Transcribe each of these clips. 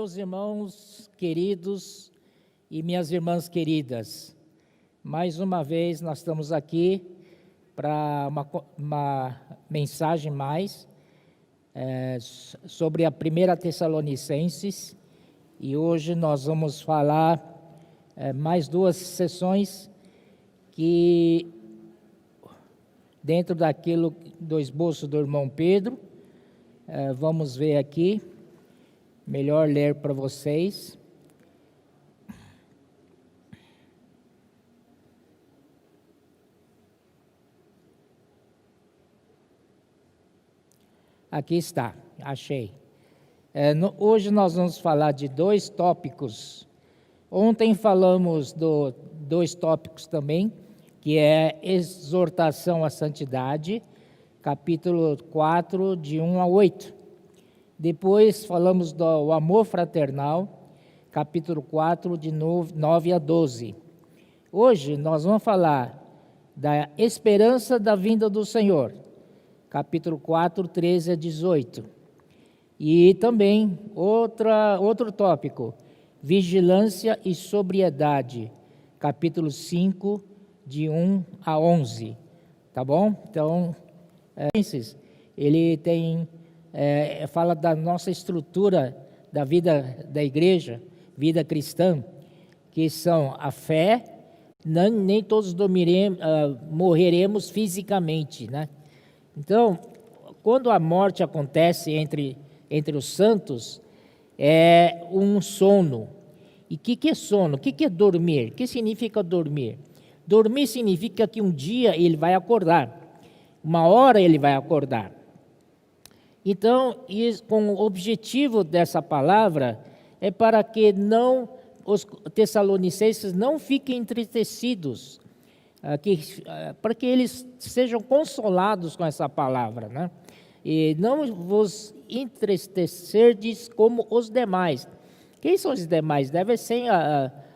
Meus irmãos queridos e minhas irmãs queridas, mais uma vez nós estamos aqui para uma mensagem sobre a 1 Tessalonicenses, e hoje nós vamos falar mais duas sessões que, dentro daquilo do esboço do irmão Pedro, vamos ver aqui. Melhor ler para vocês. Aqui está, achei. Hoje nós vamos falar de dois tópicos. Ontem falamos de dois tópicos também, que é exortação à santidade, capítulo 4, de 1 a 8. Depois falamos do amor fraternal, capítulo 4, de 9 a 12. Hoje nós vamos falar da esperança da vinda do Senhor, capítulo 4, 13 a 18. E também outro tópico, vigilância e sobriedade, capítulo 5, de 1 a 11. Tá bom? Então, ele tem... fala da nossa estrutura da vida da igreja, vida cristã, que são a fé, nem todos morreremos fisicamente, né? Então, quando a morte acontece entre os santos, é um sono. E o que é sono? O que é dormir? O que significa dormir? Dormir significa que um dia ele vai acordar, uma hora ele vai acordar. Então, com o objetivo dessa palavra é para que os tessalonicenses não fiquem entristecidos, para que eles sejam consolados com essa palavra, né? E não vos entristecerdes como os demais. Quem são os demais? Devem ser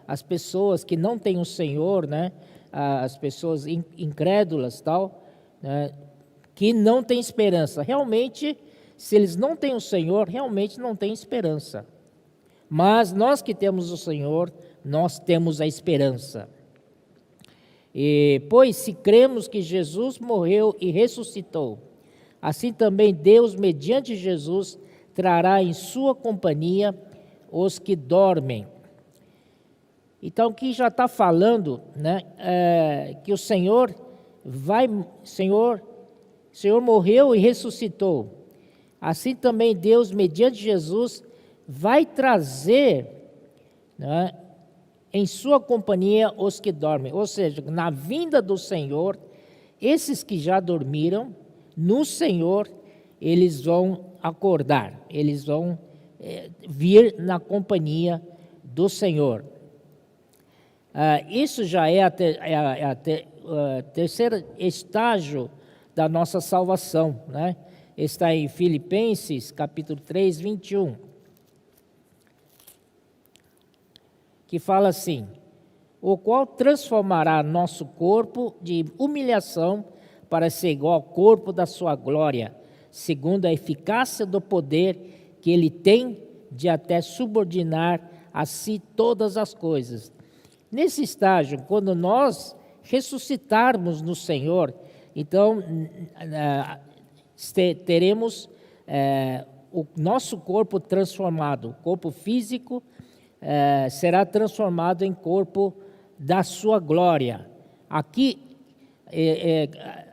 as pessoas que não têm o Senhor, né? As pessoas incrédulas, tal, né? Que não têm esperança. Realmente, se eles não têm o Senhor, realmente não têm esperança. Mas nós que temos o Senhor, nós temos a esperança. Pois se cremos que Jesus morreu e ressuscitou, assim também Deus, mediante Jesus, trará em sua companhia os que dormem. Então, aqui já está falando, né, que o Senhor morreu e ressuscitou. Assim também Deus, mediante Jesus, vai trazer, né, em sua companhia os que dormem. Ou seja, na vinda do Senhor, esses que já dormiram, no Senhor, eles vão acordar, eles vão vir na companhia do Senhor. Isso já é o terceiro estágio da nossa salvação, né? Está em Filipenses, capítulo 3, 21, que fala assim: o qual transformará nosso corpo de humilhação para ser igual ao corpo da sua glória, segundo a eficácia do poder que ele tem de até subordinar a si todas as coisas. Nesse estágio, quando nós ressuscitarmos no Senhor, então teremos o nosso corpo transformado, o corpo físico será transformado em corpo da sua glória. Aqui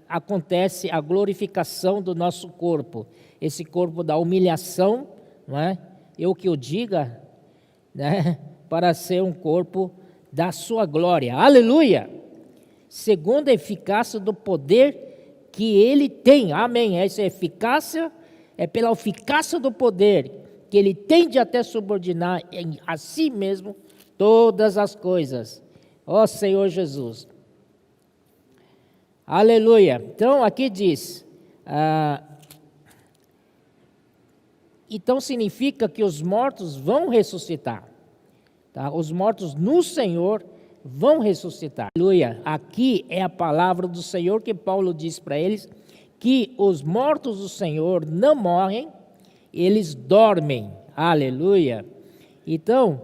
acontece a glorificação do nosso corpo, esse corpo da humilhação, não é? Eu que o diga, né? Para ser um corpo da sua glória, aleluia! Segundo a eficácia do poder que ele tem, amém. Essa eficácia é pela eficácia do poder que ele tem de até subordinar a si mesmo todas as coisas. Ó Senhor Jesus. Aleluia. Então aqui diz, então significa que os mortos vão ressuscitar, tá? Os mortos no Senhor vão ressuscitar. Aleluia. Aqui é a palavra do Senhor que Paulo diz para eles, que os mortos do Senhor não morrem, eles dormem. Aleluia. Então,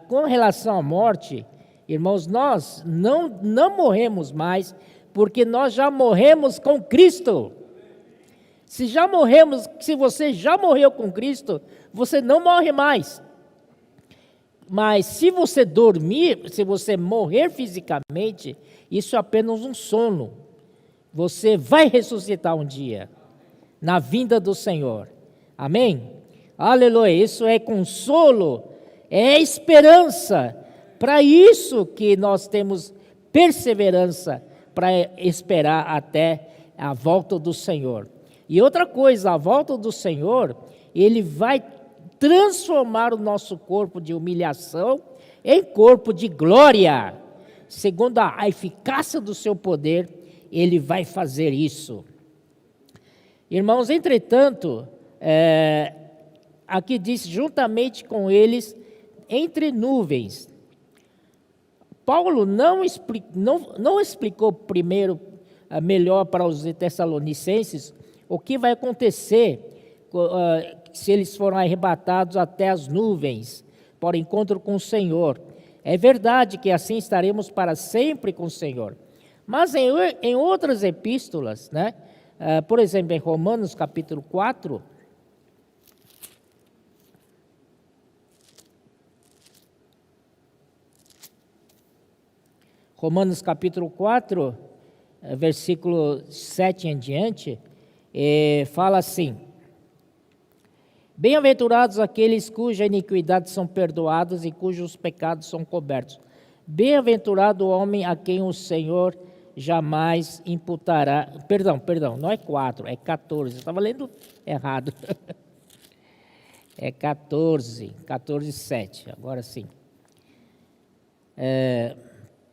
com relação à morte, irmãos, nós não morremos mais, porque nós já morremos com Cristo. Se você já morreu com Cristo, você não morre mais. Mas se você dormir, se você morrer fisicamente, isso é apenas um sono. Você vai ressuscitar um dia, na vinda do Senhor. Amém? Aleluia. Isso é consolo, é esperança. Para isso que nós temos perseverança, para esperar até a volta do Senhor. E outra coisa, a volta do Senhor, Ele vai transformar o nosso corpo de humilhação em corpo de glória. Segundo a eficácia do seu poder, Ele vai fazer isso. Irmãos, entretanto, aqui diz, juntamente com eles, entre nuvens. Paulo não explicou primeiro, melhor para os Tessalonicenses, o que vai acontecer se eles forem arrebatados até as nuvens, para o encontro com o Senhor. É verdade que assim estaremos para sempre com o Senhor. Mas em outras epístolas, né? Por exemplo, em Romanos capítulo 4, Romanos capítulo 4, versículo 7 em diante, fala assim: bem-aventurados aqueles cuja iniquidades são perdoadas e cujos pecados são cobertos. Bem-aventurado o homem a quem o Senhor jamais imputará. Perdão, não é 4, é 14. Eu estava lendo errado. É 14, 7, agora sim.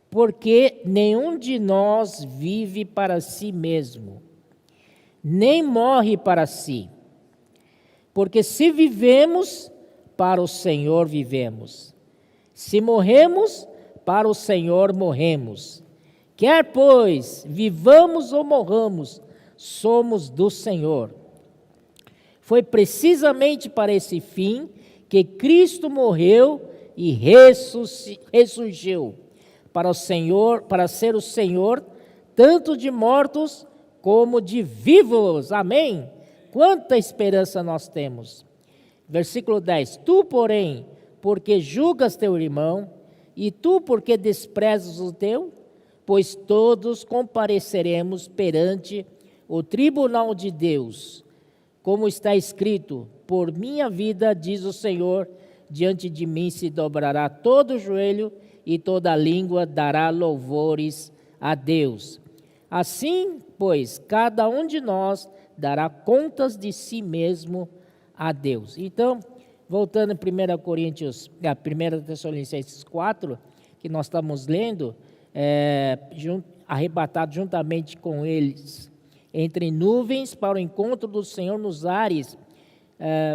Porque nenhum de nós vive para si mesmo, nem morre para si. Porque se vivemos, para o Senhor vivemos. Se morremos, para o Senhor morremos. Quer, pois, vivamos ou morramos, somos do Senhor. Foi precisamente para esse fim que Cristo morreu e ressurgiu, para o Senhor, para ser o Senhor, tanto de mortos como de vivos. Amém? Quanta esperança nós temos. Versículo 10. Tu, porém, porque julgas teu irmão, e tu, porque desprezas o teu, pois todos compareceremos perante o tribunal de Deus. Como está escrito, por minha vida, diz o Senhor, diante de mim se dobrará todo o joelho e toda língua dará louvores a Deus. Assim, pois, cada um de nós dará contas de si mesmo a Deus. Então, voltando em 1 Tessalonicenses 4, que nós estamos lendo, arrebatado juntamente com eles entre nuvens para o encontro do Senhor nos ares,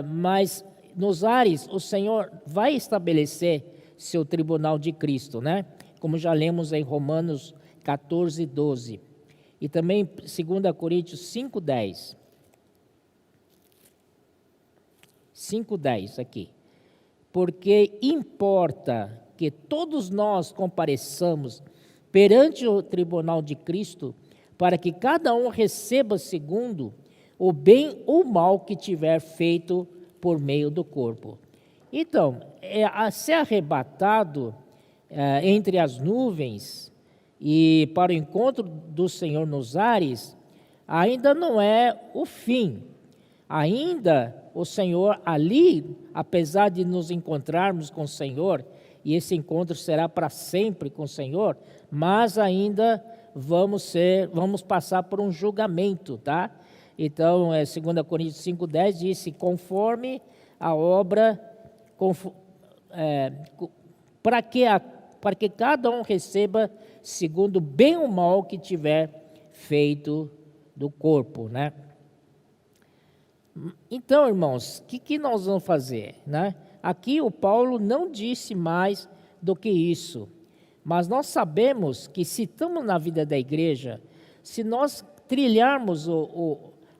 mas nos ares o Senhor vai estabelecer seu tribunal de Cristo, né? Como já lemos em Romanos 14, 12. E também 2 Coríntios 5:10. 5:10 aqui. Porque importa que todos nós compareçamos perante o tribunal de Cristo, para que cada um receba segundo o bem ou mal que tiver feito por meio do corpo. Então, ser arrebatado entre as nuvens e para o encontro do Senhor nos ares, ainda não é o fim. Ainda o Senhor ali, apesar de nos encontrarmos com o Senhor, e esse encontro será para sempre com o Senhor, mas ainda vamos passar por um julgamento, tá? Então, 2 Coríntios 5:10 diz: conforme a obra, para que cada um receba segundo o bem ou mal que tiver feito do corpo, né? Então, irmãos, o que nós vamos fazer, né? Aqui o Paulo não disse mais do que isso, mas nós sabemos que se estamos na vida da igreja, se nós trilharmos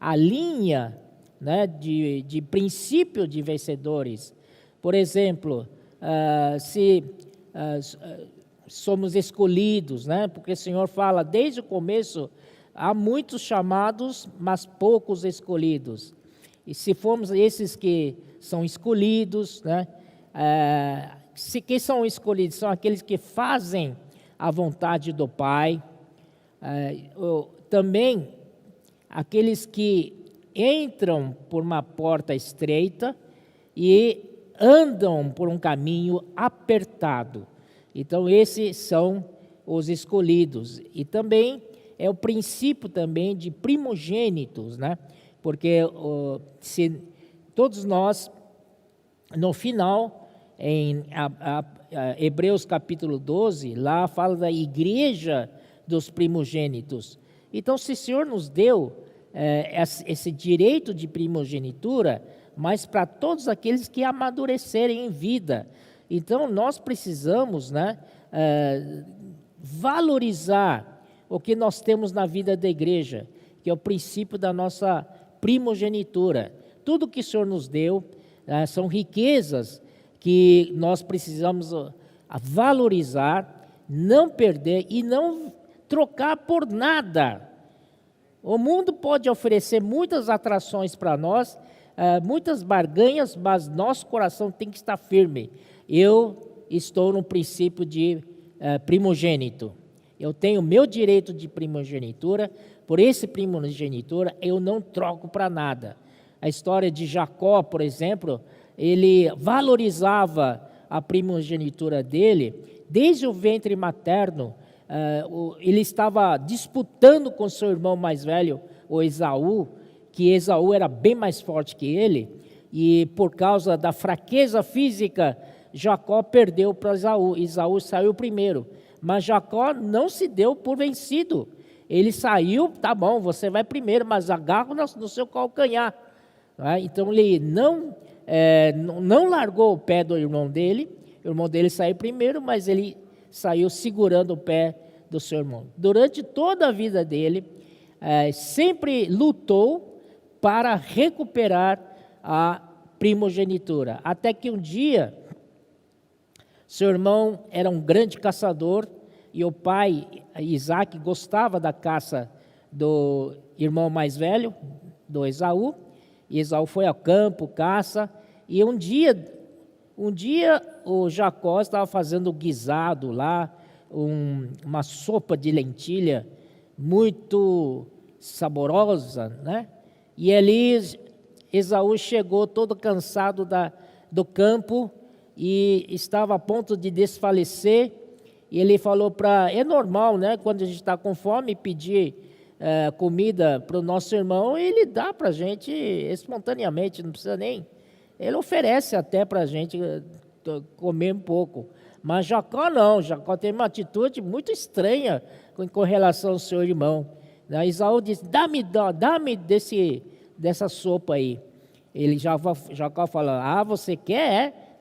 a linha, né, de princípio de vencedores, Por exemplo, se somos escolhidos, né? Porque o Senhor fala desde o começo, há muitos chamados, mas poucos escolhidos. E se formos esses que são escolhidos, né? Quem são escolhidos? São aqueles que fazem a vontade do Pai. Também aqueles que entram por uma porta estreita e andam por um caminho apertado. Então, esses são os escolhidos. E também é o princípio também de primogênitos, né? Porque se todos nós, no final, em Hebreus capítulo 12, lá fala da igreja dos primogênitos. Então, se o Senhor nos deu esse direito de primogenitura, mas para todos aqueles que amadurecerem em vida. Então, nós precisamos, né, valorizar o que nós temos na vida da igreja, que é o princípio da nossa primogenitura. Tudo que o Senhor nos deu são riquezas que nós precisamos valorizar, não perder e não trocar por nada. O mundo pode oferecer muitas atrações para nós, muitas barganhas, mas nosso coração tem que estar firme. Eu estou no princípio de primogênito. Eu tenho meu direito de primogenitura, por esse primogenitura eu não troco para nada. A história de Jacó, por exemplo, ele valorizava a primogenitura dele, desde o ventre materno. Ele estava disputando com seu irmão mais velho, o Esaú, que Esaú era bem mais forte que ele, e por causa da fraqueza física, Jacó perdeu para Esaú. Esaú saiu primeiro, mas Jacó não se deu por vencido. Ele saiu, tá bom, você vai primeiro, mas agarra no seu calcanhar. Então ele não largou o pé do irmão dele. O irmão dele saiu primeiro, mas ele saiu segurando o pé do seu irmão. Durante toda a vida dele, sempre lutou para recuperar a primogenitura. Até que um dia, seu irmão era um grande caçador e o pai, Isaac, gostava da caça do irmão mais velho, do Esaú. E Esaú foi ao campo, caça, e um dia o Jacó estava fazendo guisado lá, uma sopa de lentilha muito saborosa, né? E ali Esaú chegou todo cansado do campo e estava a ponto de desfalecer. E ele falou é normal, né? Quando a gente está com fome, pedir comida para o nosso irmão, ele dá para a gente espontaneamente, não precisa nem. Ele oferece até para a gente comer um pouco. Mas Jacó não, Jacó tem uma atitude muito estranha com relação ao seu irmão. Esaú disse, dá-me dessa sopa aí. Jacó falou, você quer?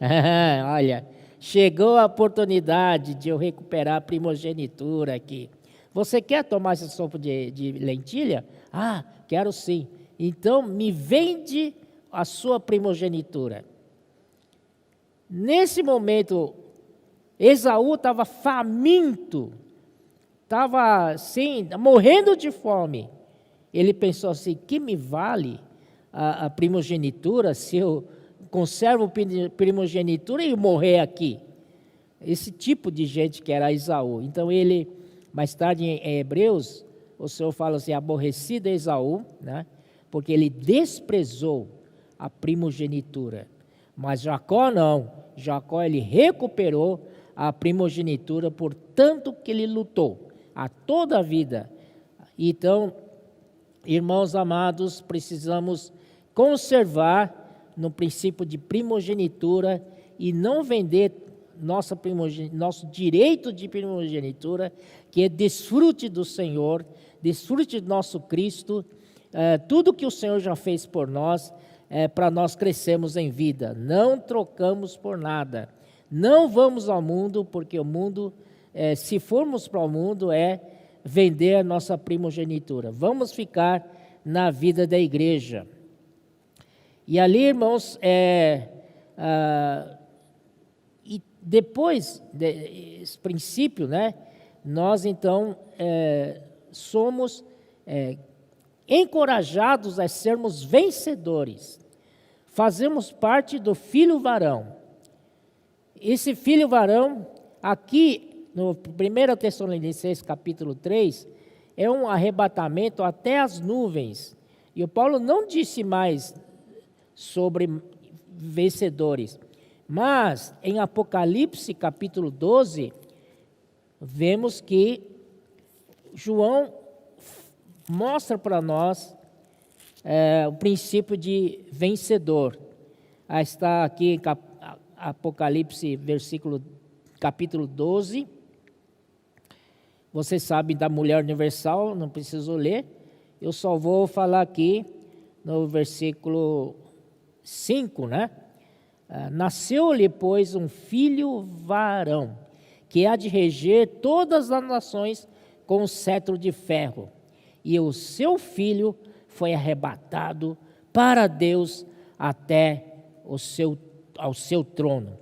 Olha, chegou a oportunidade de eu recuperar a primogenitura aqui. Você quer tomar essa sopa de lentilha? Quero sim. Então me vende a sua primogenitura. Nesse momento, Esaú estava faminto, estava assim, morrendo de fome. Ele pensou assim, que me vale a primogenitura se eu conservo a primogenitura e morrer aqui? Esse tipo de gente que era Esaú. Então ele, mais tarde em Hebreus, o Senhor fala assim, aborrecido Esaú, né? Porque ele desprezou a primogenitura. Mas Jacó não. Jacó ele recuperou a primogenitura por tanto que ele lutou a toda a vida. Então, irmãos amados, precisamos conservar no princípio de primogenitura e não vender nosso direito de primogenitura, que é desfrute do Senhor, desfrute do nosso Cristo, tudo que o Senhor já fez por nós, para nós crescermos em vida. Não trocamos por nada. Não vamos ao mundo, porque o mundo, se formos para o mundo, é vender a nossa primogenitura. Vamos ficar na vida da igreja. E ali, irmãos, e depois desse princípio, né, nós então somos encorajados a sermos vencedores. Fazemos parte do filho varão. Esse filho varão, aqui no 1 Tessalonicenses capítulo 3, é um arrebatamento até as nuvens. E o Paulo não disse mais sobre vencedores. Mas em Apocalipse capítulo 12, vemos que João mostra para nós o princípio de vencedor. Está aqui em Apocalipse capítulo 12. Vocês sabem da mulher universal, não preciso ler. Eu só vou falar aqui no versículo 5, né? Nasceu-lhe, pois, um filho varão, que há de reger todas as nações com um cetro de ferro. E o seu filho foi arrebatado para Deus até ao seu trono.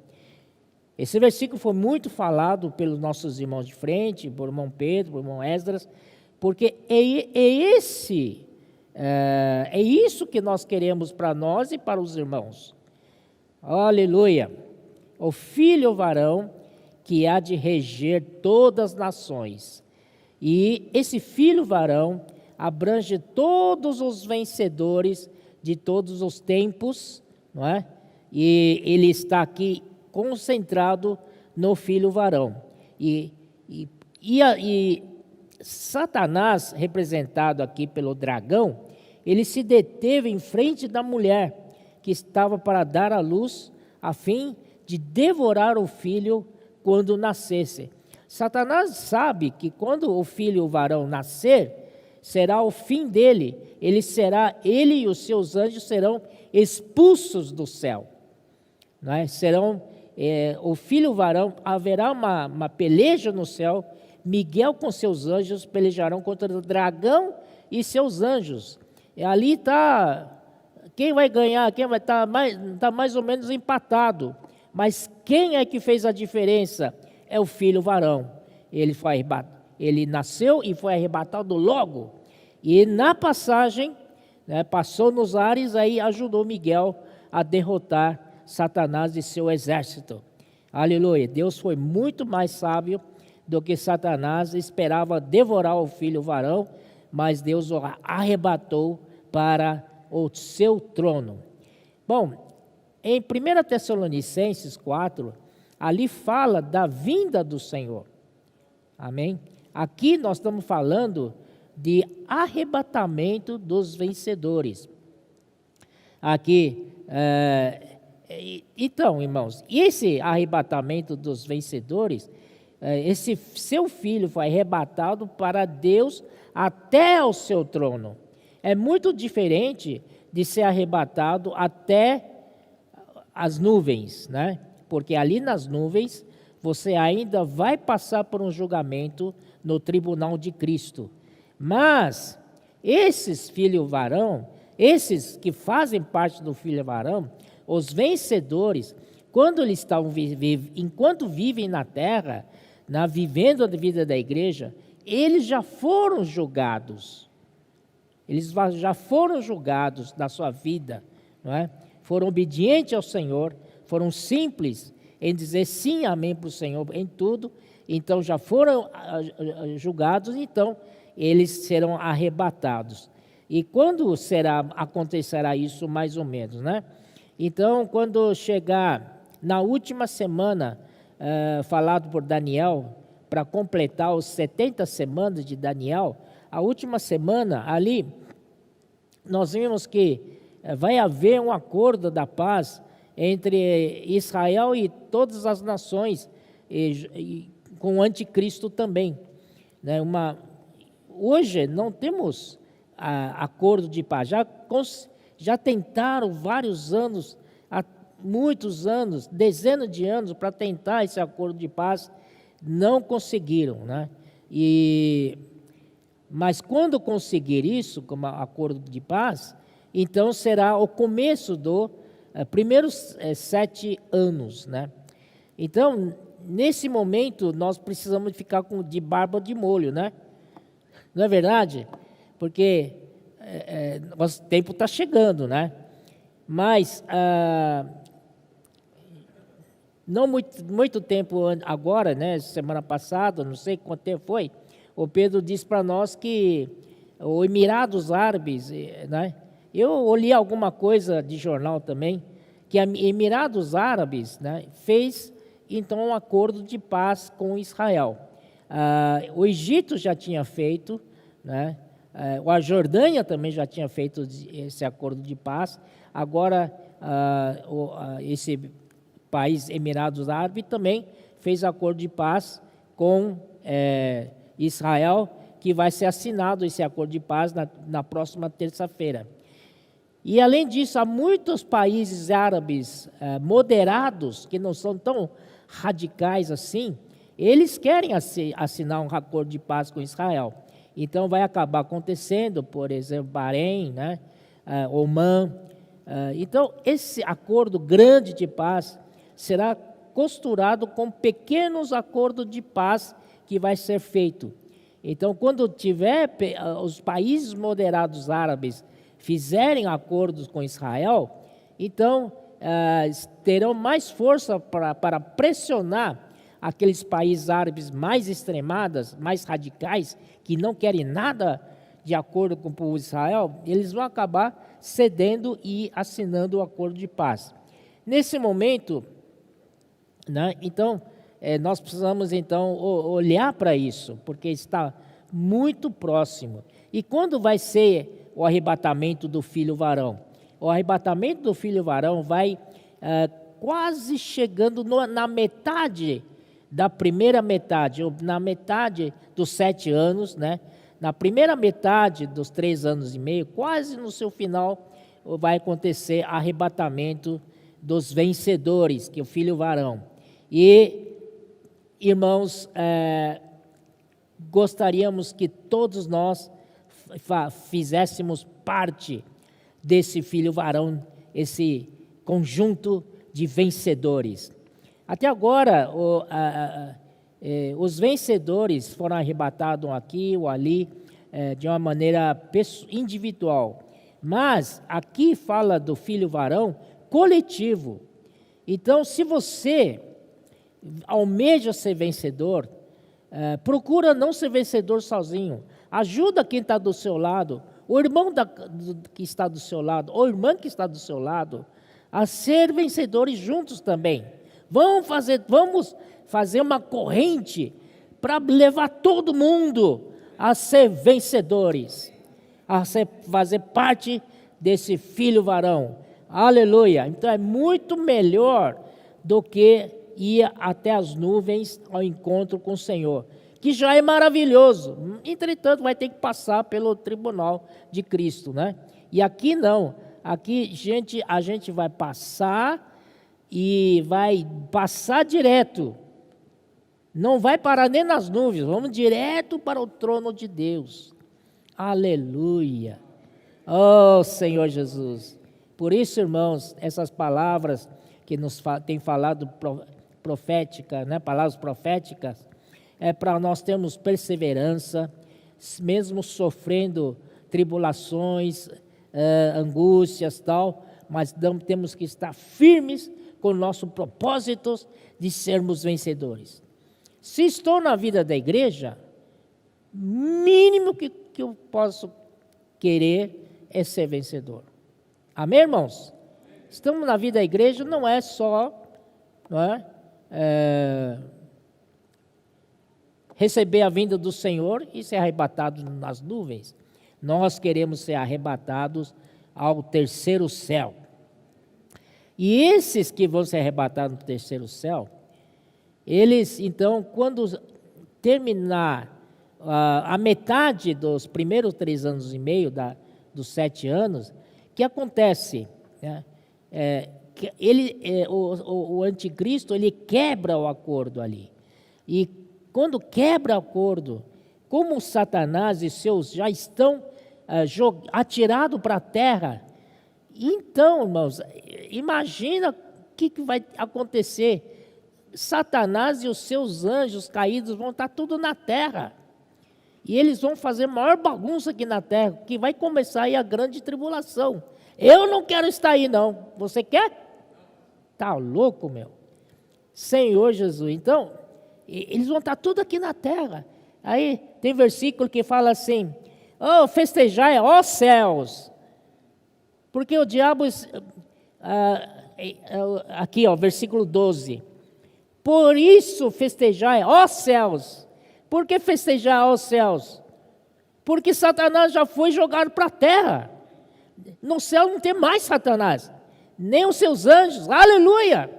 Esse versículo foi muito falado pelos nossos irmãos de frente, por irmão Pedro, por irmão Esdras, porque é isso que nós queremos para nós e para os irmãos. Aleluia! O filho varão que há de reger todas as nações. E esse filho varão abrange todos os vencedores de todos os tempos, não é? E ele está aqui concentrado no filho varão. E Satanás, representado aqui pelo dragão, ele se deteve em frente da mulher que estava para dar à luz, a fim de devorar o filho quando nascesse. Satanás sabe que quando o filho varão nascer, será o fim dele. Ele e os seus anjos serão expulsos do céu. Não é? O filho varão, haverá uma peleja no céu. Miguel com seus anjos pelejarão contra o dragão e seus anjos. E ali está quem vai ganhar, quem vai estar mais ou menos empatado. Mas quem é que fez a diferença? É o filho varão. Ele nasceu e foi arrebatado logo. E na passagem, né, passou nos ares, aí ajudou Miguel a derrotar Satanás e seu exército. Aleluia. Deus foi muito mais sábio do que Satanás, esperava devorar o filho varão, mas Deus o arrebatou para o seu trono. Bom, em 1 Tessalonicenses 4, ali fala da vinda do Senhor. Amém? Aqui nós estamos falando de arrebatamento dos vencedores. Aqui, então, irmãos, esse arrebatamento dos vencedores, esse seu filho foi arrebatado para Deus até o seu trono. É muito diferente de ser arrebatado até as nuvens, né? Porque ali nas nuvens você ainda vai passar por um julgamento no tribunal de Cristo. Mas esses filhos varão, esses que fazem parte do filho varão, os vencedores, quando eles estão enquanto vivem na terra, vivendo a vida da igreja, eles já foram julgados. Eles já foram julgados da sua vida, não é? Foram obedientes ao Senhor, foram simples em dizer sim, amém para o Senhor em tudo, então já foram julgados, então eles serão arrebatados. E quando acontecerá isso mais ou menos, né? Então, quando chegar na última semana, falado por Daniel, para completar os 70 semanas de Daniel, a última semana ali, nós vimos que vai haver um acordo da paz entre Israel e todas as nações, e com o anticristo também, né? Hoje não temos acordo de paz, já tentaram vários anos, há muitos anos, dezenas de anos, para tentar esse acordo de paz, não conseguiram, né? Mas quando conseguir isso, como acordo de paz, então será o começo primeiros 7 anos, né? Então, nesse momento, nós precisamos ficar de barba de molho, né? Não é verdade? Porque nosso tempo está chegando, né? Mas, não muito tempo agora, né? Semana passada, não sei quanto tempo foi, o Pedro disse para nós que os Emirados Árabes, né? Eu li alguma coisa de jornal também, que os Emirados Árabes, né, fez então um acordo de paz com Israel. O Egito já tinha feito, né? A Jordânia também já tinha feito esse acordo de paz. Agora, esse país, Emirados Árabes, também fez acordo de paz com Israel, que vai ser assinado esse acordo de paz na próxima terça-feira. E, além disso, há muitos países árabes moderados, que não são tão radicais assim, eles querem assinar um acordo de paz com Israel. Então, vai acabar acontecendo, por exemplo, Bahrein, né? Omã. Então, esse acordo grande de paz será costurado com pequenos acordos de paz que vai ser feito. Então, quando tiver os países moderados árabes fizerem acordos com Israel, então terão mais força para pressionar aqueles países árabes mais extremados, mais radicais, que não querem nada de acordo com o povo de Israel, eles vão acabar cedendo e assinando o acordo de paz. Nesse momento, né, então, nós precisamos então olhar para isso, porque está muito próximo. E quando vai ser o arrebatamento do filho varão? O arrebatamento do filho varão vai quase chegando na metade da primeira metade, ou na metade dos 7 anos, né? Na primeira metade dos 3 anos e meio, quase no seu final, vai acontecer arrebatamento dos vencedores, que é o filho varão. E, irmãos, gostaríamos que todos nós fizéssemos parte desse filho varão, esse conjunto de vencedores. Até agora, os vencedores foram arrebatados aqui ou ali, de uma maneira individual. Mas aqui fala do filho varão coletivo. Então, se você almeja ser vencedor, procura não ser vencedor sozinho. Ajuda quem está do seu lado, o irmão que está do seu lado, ou a irmã que está do seu lado, a ser vencedores juntos também. Vamos fazer uma corrente para levar todo mundo a ser vencedores, fazer parte desse filho varão. Aleluia! Então é muito melhor do que ir até as nuvens ao encontro com o Senhor, que já é maravilhoso. Entretanto, vai ter que passar pelo tribunal de Cristo, né? E aqui não. Aqui, a gente vai passar e vai passar direto. Não vai parar nem nas nuvens, vamos direto para o trono de Deus. Aleluia! Oh, Senhor Jesus! Por isso, irmãos, essas palavras que nos tem falado profética, né? Palavras proféticas, para nós termos perseverança, mesmo sofrendo tribulações, angústias, tal, mas temos que estar firmes com o nosso propósito de sermos vencedores. Se estou na vida da igreja, mínimo que eu posso querer é ser vencedor. Amém, irmãos? Estamos na vida da igreja, não é só, receber a vinda do Senhor e ser arrebatados nas nuvens. Nós queremos ser arrebatados ao terceiro céu. E esses que vão ser arrebatados no terceiro céu, eles, então, quando terminar a metade dos primeiros 3 anos e meio dos 7 anos, que acontece? Né? O anticristo, ele quebra o acordo ali. E quando quebra o acordo, como Satanás e seus já estão atirados para a terra, Então, irmãos, imagina o que vai acontecer. Satanás e os seus anjos caídos vão estar tudo na terra. E eles vão fazer maior bagunça aqui na terra, que vai começar aí a grande tribulação. Eu não quero estar aí, não. Você quer? Tá louco, meu? Senhor Jesus. Então, eles vão estar tudo aqui na terra. Aí tem versículo que fala assim: oh, festejai, ó céus. Porque o diabo, aqui ó, versículo 12. Por isso festejai, ó céus. Por que festejar, ó céus? Porque Satanás já foi jogado para a terra. No céu não tem mais Satanás, nem os seus anjos, aleluia!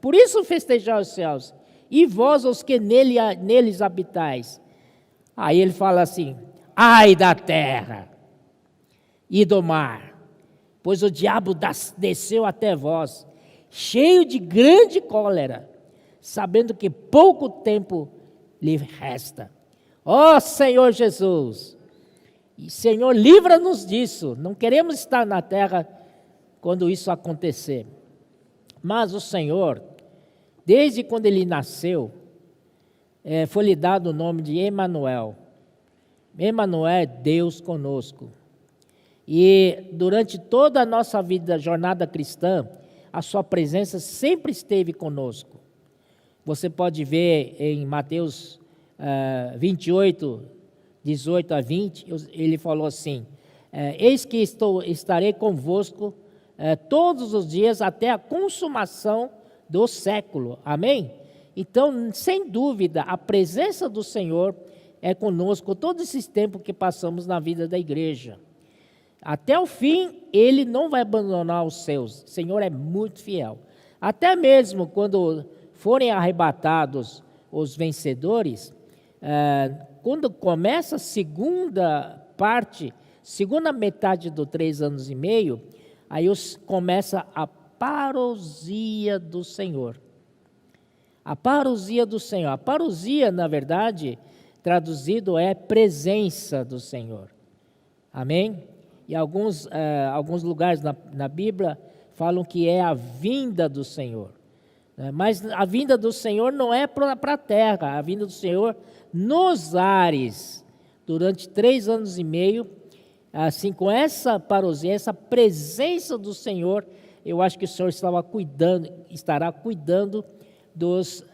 Por isso festejar os céus, e vós os que neles habitais. Aí ele fala assim: ai da terra e do mar, pois o diabo desceu até vós, cheio de grande cólera, sabendo que pouco tempo lhe resta. Ó Senhor Jesus, e Senhor, livra-nos disso. Não queremos estar na terra quando isso acontecer. Mas o Senhor, desde quando ele nasceu, foi-lhe dado o nome de Emanuel. Emanuel é Deus conosco. E durante toda a nossa vida, jornada cristã, a sua presença sempre esteve conosco. Você pode ver em Mateus 28, 18 a 20, ele falou assim: eis que estarei convosco todos os dias até a consumação do século. Amém? Então, sem dúvida, a presença do Senhor é conosco todo esse tempo que passamos na vida da igreja. Até o fim, Ele não vai abandonar os seus. O Senhor é muito fiel. Até mesmo quando forem arrebatados os vencedores, quando começa a segunda metade do 3 anos e meio, aí começa a parousia do Senhor. A parousia do Senhor. A parousia, na verdade, traduzido é presença do Senhor. Amém? E alguns lugares na Bíblia falam que é a vinda do Senhor. Mas a vinda do Senhor não é para a terra, a vinda do Senhor nos ares, durante 3 anos e meio, assim, com essa parousia, essa presença do Senhor, eu acho que o Senhor estará cuidando dos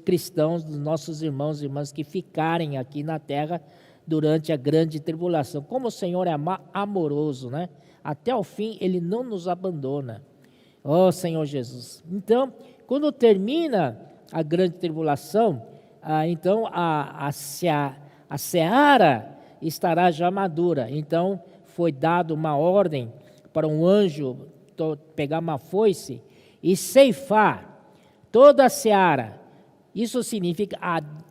cristãos, dos nossos irmãos e irmãs que ficarem aqui na terra durante a grande tribulação. Como o Senhor é amoroso, né? Até o fim, Ele não nos abandona. Ó Senhor Jesus. Então, quando termina a grande tribulação, então a seara estará já madura. Então, foi dada uma ordem para um anjo pegar uma foice e ceifar toda a seara. Isso significa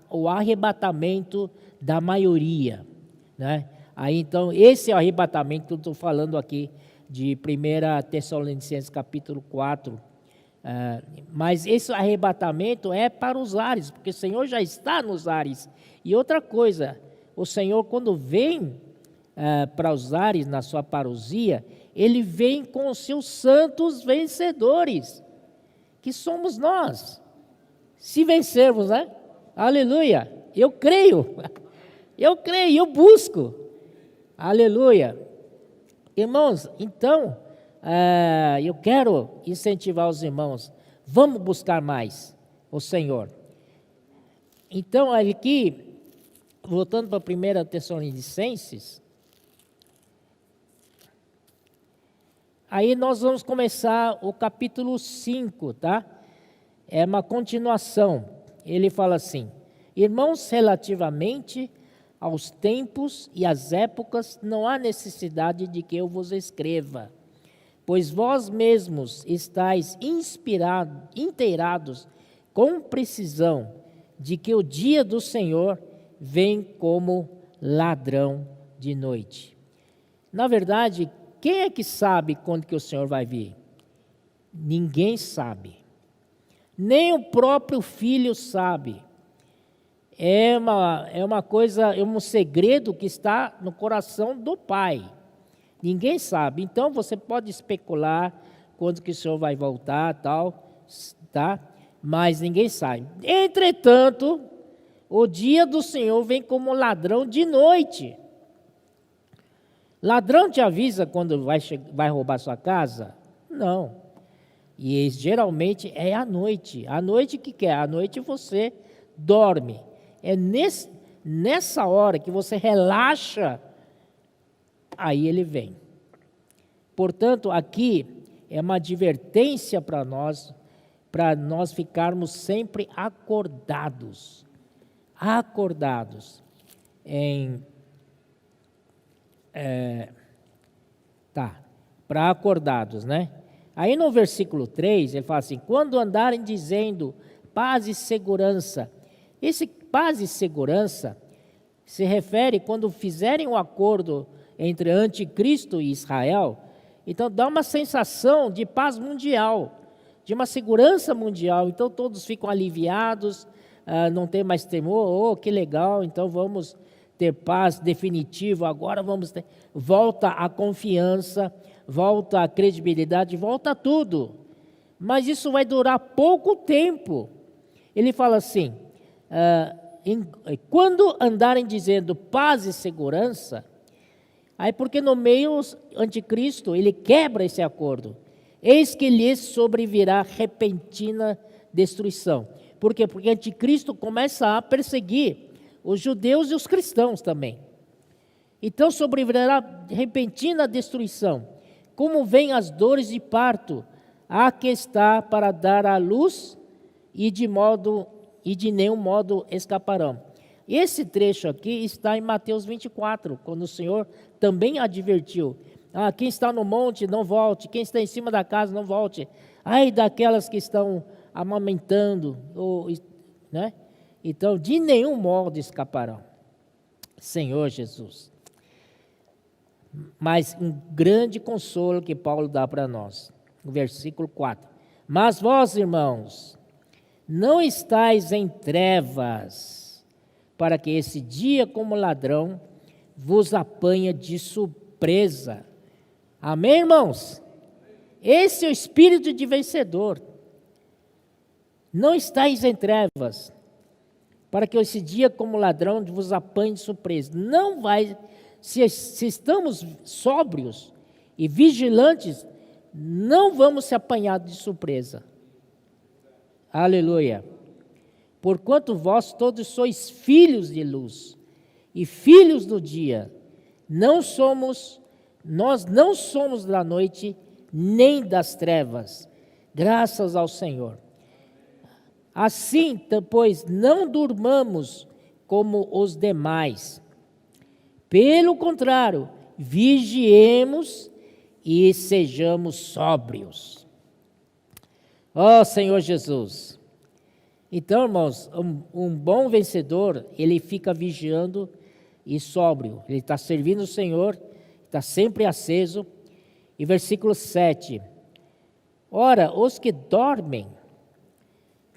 o arrebatamento da maioria, né? Aí, então, esse é o arrebatamento que eu estou falando aqui, de 1 Tessalonicenses capítulo 4, mas esse arrebatamento é para os ares, porque o Senhor já está nos ares. E outra coisa, o Senhor quando vem para os ares na sua parousia, Ele vem com os seus santos vencedores, que somos nós, se vencermos, né? Aleluia, eu creio, eu busco, aleluia. Irmãos, então, eu quero incentivar os irmãos, vamos buscar mais o Senhor. Então, aqui, voltando para 1 Tessalonicenses, aí nós vamos começar o capítulo 5, tá? É uma continuação. Ele fala assim: irmãos, relativamente aos tempos e às épocas, não há necessidade de que eu vos escreva, pois vós mesmos estáis inteirados com precisão de que o dia do Senhor vem como ladrão de noite. Na verdade, quem é que sabe quando que o Senhor vai vir? Ninguém sabe. Nem o próprio Filho sabe. É uma coisa, é um segredo que está no coração do Pai. Ninguém sabe. Então você pode especular quando que o Senhor vai voltar, tal, tá? Mas ninguém sabe. Entretanto, o dia do Senhor vem como ladrão de noite. Ladrão te avisa quando vai roubar sua casa? Não. E geralmente é à noite. À noite o que é? À noite você dorme. É nessa hora que você relaxa, aí ele vem. Portanto, aqui é uma advertência para nós ficarmos sempre acordados. Acordados. Para acordados, né? Aí no versículo 3, ele fala assim, quando andarem dizendo paz e segurança. Esse paz e segurança se refere quando fizerem um acordo entre anticristo e Israel, então dá uma sensação de paz mundial, de uma segurança mundial, então todos ficam aliviados, não tem mais temor, oh, que legal, então vamos ter paz definitiva, agora vamos ter, volta a confiança, volta a credibilidade, volta tudo, mas isso vai durar pouco tempo. Ele fala assim, quando andarem dizendo paz e segurança, aí porque no meio anticristo, ele quebra esse acordo, eis que lhes sobrevirá repentina destruição. Por quê? Porque anticristo começa a perseguir os judeus e os cristãos também. Então sobrevirá repentina destruição, como vêm as dores de parto, há que está para dar à luz, e de nenhum modo escaparão. Esse trecho aqui está em Mateus 24, quando o Senhor também advertiu, quem está no monte não volte, quem está em cima da casa não volte, ai daquelas que estão amamentando, né? Então de nenhum modo escaparão. Senhor Jesus. Mas um grande consolo que Paulo dá para nós, no versículo 4. Mas vós, irmãos, não estáis em trevas, para que esse dia como ladrão vos apanha de surpresa. Amém, irmãos? Esse é o espírito de vencedor. Não estáis em trevas, para que esse dia como ladrão vos apanhe de surpresa. Não vai... Se estamos sóbrios e vigilantes, não vamos ser apanhados de surpresa. Aleluia. Porquanto vós todos sois filhos de luz e filhos do dia, nós não somos da noite nem das trevas, graças ao Senhor. Assim, pois, não durmamos como os demais. Pelo contrário, vigiemos e sejamos sóbrios. Ó Senhor Jesus. Então, irmãos, um bom vencedor, ele fica vigiando e sóbrio. Ele está servindo o Senhor, está sempre aceso. E versículo 7. Ora, os que dormem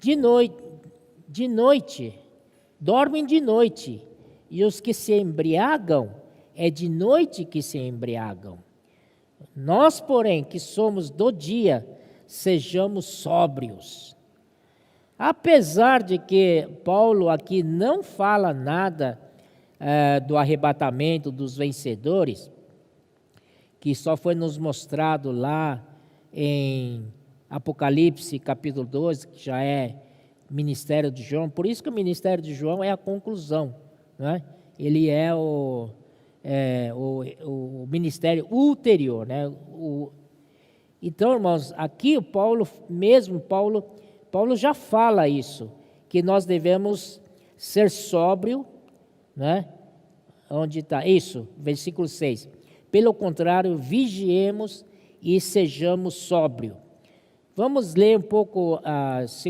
de noite, dormem de noite. E os que se embriagam, é de noite que se embriagam. Nós, porém, que somos do dia, sejamos sóbrios. Apesar de que Paulo aqui não fala nada do arrebatamento dos vencedores, que só foi nos mostrado lá em Apocalipse capítulo 12, que já é ministério de João, por isso que o ministério de João é a conclusão. Né? Ele é o ministério ulterior. Né? Então, irmãos, aqui o Paulo já fala isso, que nós devemos ser sóbrio, né? Onde está? Isso, versículo 6. Pelo contrário, vigiemos e sejamos sóbrios. Vamos ler um pouco a 2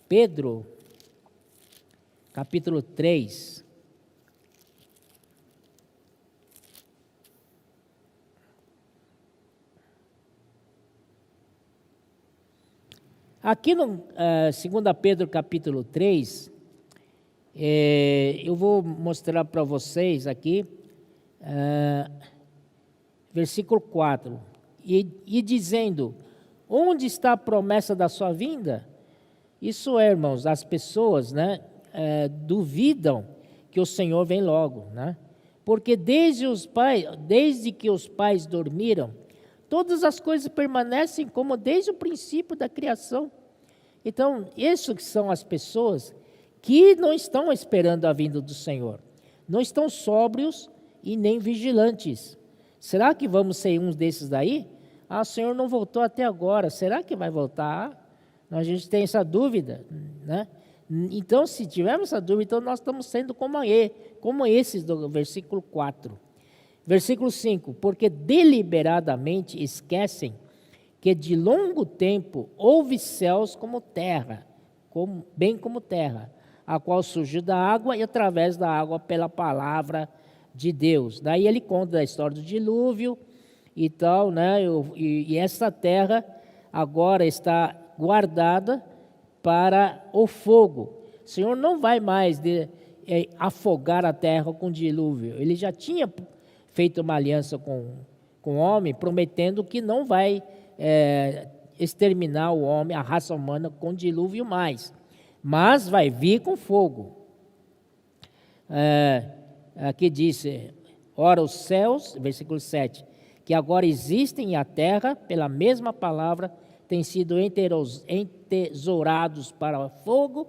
Pedro, capítulo 3. Aqui no 2 Pedro, capítulo 3, eu vou mostrar para vocês aqui versículo 4, e dizendo, onde está a promessa da sua vinda? Isso é, irmãos, as pessoas, né, duvidam que o Senhor vem logo, né? Porque desde que os pais dormiram, todas as coisas permanecem como desde o princípio da criação. Então, essas que são as pessoas que não estão esperando a vinda do Senhor, não estão sóbrios e nem vigilantes. Será que vamos ser um desses daí? Ah, o Senhor não voltou até agora, será que vai voltar? A gente tem essa dúvida, né? Então, se tivermos essa dúvida, então nós estamos sendo como esses do versículo 4. Versículo 5, porque deliberadamente esquecem que de longo tempo houve céus como terra, bem como terra, a qual surgiu da água e através da água pela palavra de Deus. Daí ele conta a história do dilúvio e tal, né? E essa terra agora está guardada para o fogo. O Senhor não vai mais afogar a terra com dilúvio. Ele já tinha feito uma aliança com o homem, prometendo que não vai exterminar o homem, a raça humana, com dilúvio mais. Mas vai vir com fogo. Aqui diz, ora os céus, versículo 7, que agora existem e a terra, pela mesma palavra, têm sido entesourados para o fogo,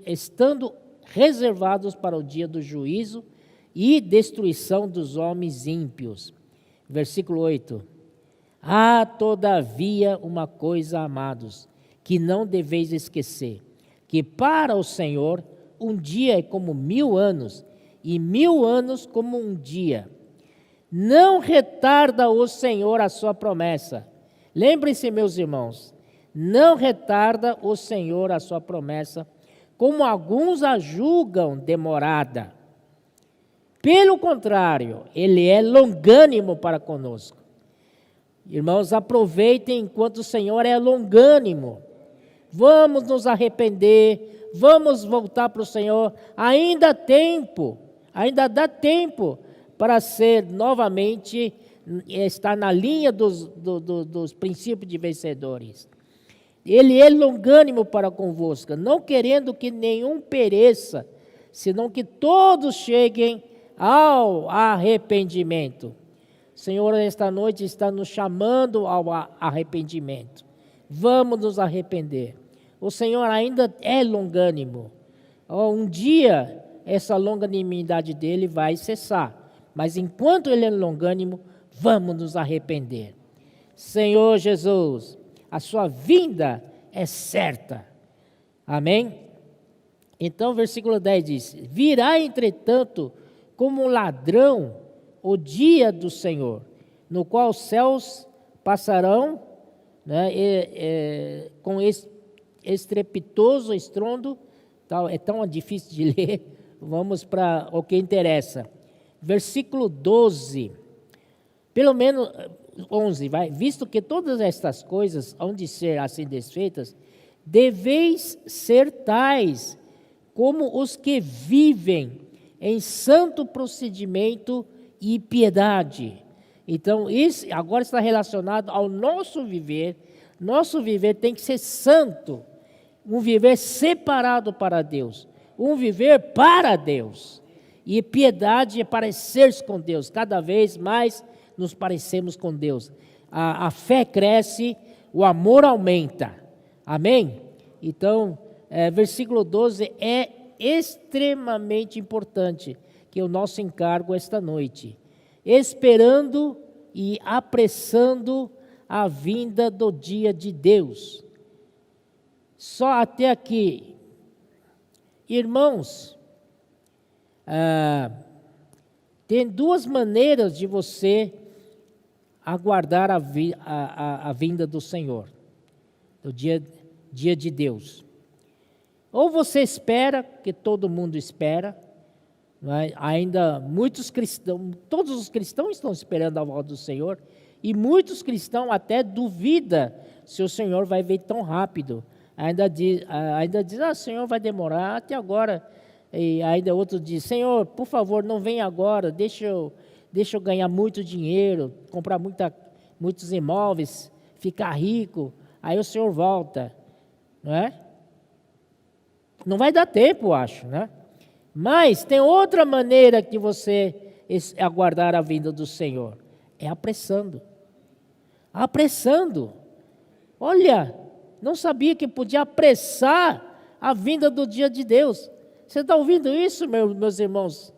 estando reservados para o dia do juízo e destruição dos homens ímpios. Versículo 8. Há, todavia, uma coisa, amados, que não deveis esquecer, que para o Senhor um dia é como 1000 anos, e 1000 anos como um dia. Não retarda o Senhor a sua promessa. Lembrem-se, meus irmãos, não retarda o Senhor a sua promessa, como alguns a julgam demorada. Pelo contrário, Ele é longânimo para conosco. Irmãos, aproveitem enquanto o Senhor é longânimo. Vamos nos arrepender, vamos voltar para o Senhor. Ainda dá tempo para ser novamente, estar na linha dos princípios de vencedores. Ele é longânimo para convosco, não querendo que nenhum pereça, senão que todos cheguem ao arrependimento. O Senhor, esta noite, está nos chamando ao arrependimento. Vamos nos arrepender. O Senhor ainda é longânimo. Um dia, essa longanimidade dele vai cessar. Mas enquanto ele é longânimo, vamos nos arrepender. Senhor Jesus, a sua vinda é certa. Amém? Então, versículo 10 diz, virá, entretanto, como um ladrão o dia do Senhor, no qual os céus passarão, né, com estrepitoso estrondo, tal, é tão difícil de ler, vamos para o que interessa. Versículo 12, pelo menos 11, vai, visto que todas estas coisas hão de ser assim desfeitas, deveis ser tais como os que vivem em santo procedimento e piedade. Então, isso agora está relacionado ao nosso viver. Nosso viver tem que ser santo, um viver separado para Deus, um viver para Deus. E piedade é parecer-se com Deus. Cada vez mais nos parecemos com Deus. A fé cresce, o amor aumenta. Amém? Então, versículo 12 é extremamente importante, que é o nosso encargo esta noite. Esperando e apressando a vinda do dia de Deus. Só até aqui. Irmãos, tem duas maneiras de você aguardar a vinda do Senhor, do dia de Deus. Ou você espera, que todo mundo espera, né? Ainda muitos cristãos, todos os cristãos estão esperando a volta do Senhor, e muitos cristãos até duvidam se o Senhor vai vir tão rápido. Ainda diz, o Senhor vai demorar até agora. E ainda outro diz, Senhor, por favor, não venha agora, deixa deixa eu ganhar muito dinheiro, comprar muitos imóveis, ficar rico, aí o Senhor volta, não é? Não vai dar tempo, eu acho, né? Mas tem outra maneira que você aguardar a vinda do Senhor, é apressando. Apressando. Olha, não sabia que podia apressar a vinda do dia de Deus. Você está ouvindo isso, meus irmãos?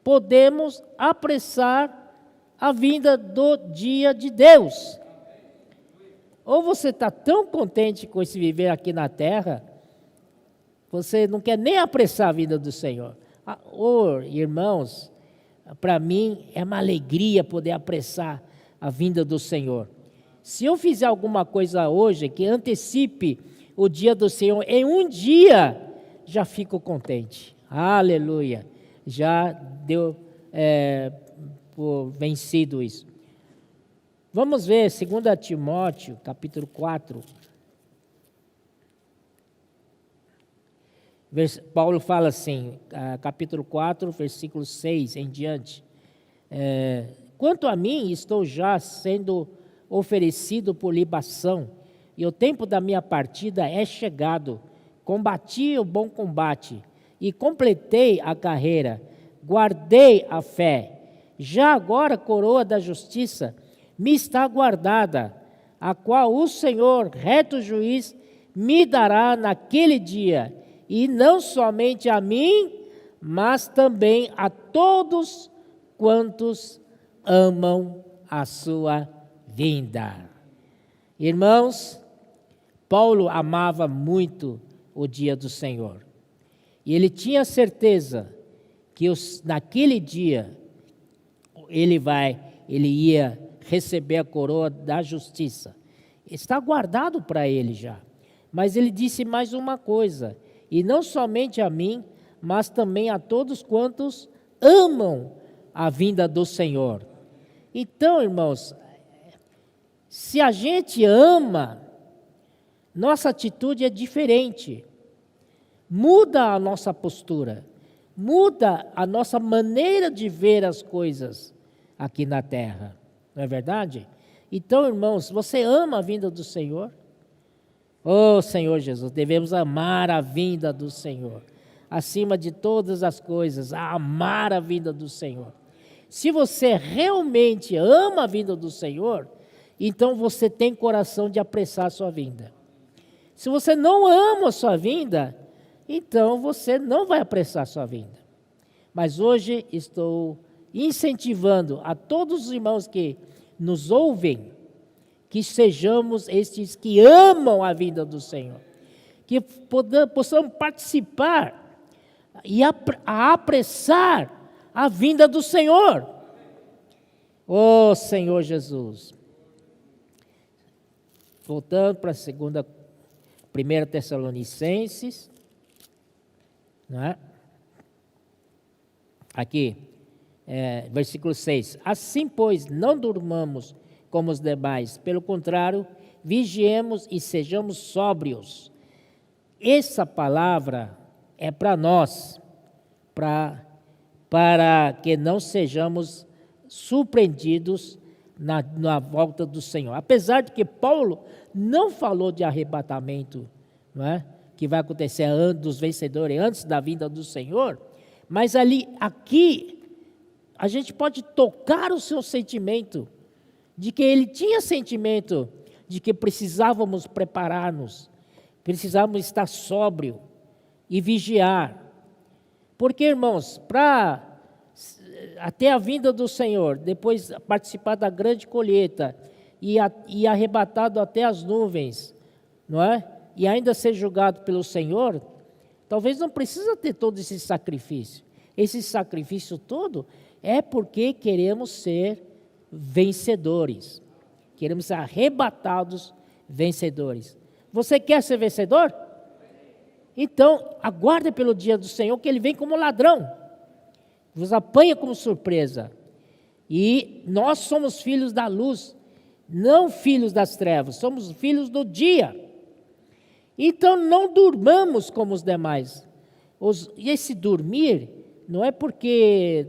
Podemos apressar a vinda do dia de Deus. Ou você está tão contente com esse viver aqui na terra, você não quer nem apressar a vinda do Senhor. Irmãos, para mim é uma alegria poder apressar a vinda do Senhor. Se eu fizer alguma coisa hoje que antecipe o dia do Senhor, em um dia, já fico contente. Aleluia. Já deu por vencido isso. Vamos ver 2 Timóteo, capítulo 4. Paulo fala assim, capítulo 4, versículo 6 em diante. Quanto a mim, estou já sendo oferecido por libação, e o tempo da minha partida é chegado. Combati o bom combate, e completei a carreira, guardei a fé. Já agora a coroa da justiça me está guardada, a qual o Senhor, reto juiz, me dará naquele dia, e não somente a mim, mas também a todos quantos amam a sua vinda. Irmãos, Paulo amava muito o dia do Senhor. E ele tinha certeza que naquele dia ele ia receber a coroa da justiça. Está guardado para ele já. Mas ele disse mais uma coisa: e não somente a mim, mas também a todos quantos amam a vinda do Senhor. Então, irmãos, se a gente ama, nossa atitude é diferente. Muda a nossa postura, muda a nossa maneira de ver as coisas aqui na terra, não é verdade? Então, irmãos, você ama a vinda do Senhor? Oh, Senhor Jesus, devemos amar a vinda do Senhor, acima de todas as coisas, amar a vinda do Senhor. Se você realmente ama a vinda do Senhor, então você tem coração de apressar a sua vinda. Se você não ama a sua vinda, então você não vai apressar a sua vinda. Mas hoje estou incentivando a todos os irmãos que nos ouvem, que sejamos estes que amam a vinda do Senhor, que possamos participar e apressar a vinda do Senhor. Oh, Senhor Jesus. Voltando para 1 Tessalonicenses, não é? Aqui, versículo 6. Assim, pois, não durmamos como os demais, pelo contrário, vigiemos e sejamos sóbrios. Essa palavra é para nós, para que não sejamos surpreendidos na volta do Senhor. Apesar de que Paulo não falou de arrebatamento, não é? Que vai acontecer dos vencedores antes da vinda do Senhor, mas aqui a gente pode tocar o seu sentimento de que ele tinha sentimento de que precisávamos preparar-nos, precisávamos estar sóbrio e vigiar. Porque, irmãos, até a vinda do Senhor, depois participar da grande colheita e arrebatado até as nuvens, não é? E ainda ser julgado pelo Senhor, talvez não precisa ter todo esse sacrifício. Esse sacrifício todo é porque queremos ser vencedores. Queremos ser arrebatados vencedores. Você quer ser vencedor? Então, aguarde pelo dia do Senhor, que Ele vem como ladrão. Vos apanha como surpresa. E nós somos filhos da luz, não filhos das trevas, somos filhos do dia. Então não durmamos como os demais. E esse dormir não é porque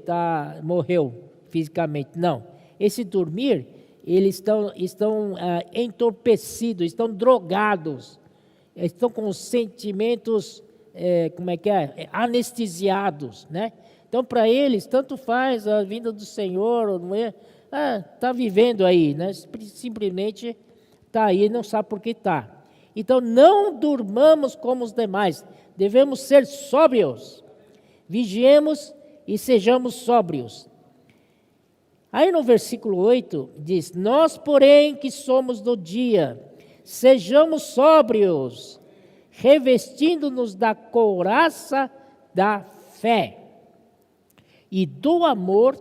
morreu, fisicamente. Não. Esse dormir, eles estão entorpecidos, estão drogados, estão com sentimentos, anestesiados, né? Então, para eles, tanto faz a vinda do Senhor, não é? Está vivendo aí, né? Simplesmente está aí, não sabe por que está. Então, não durmamos como os demais, devemos ser sóbrios. Vigiemos e sejamos sóbrios. Aí no versículo 8 diz: nós, porém, que somos do dia, sejamos sóbrios, revestindo-nos da couraça da fé e do amor,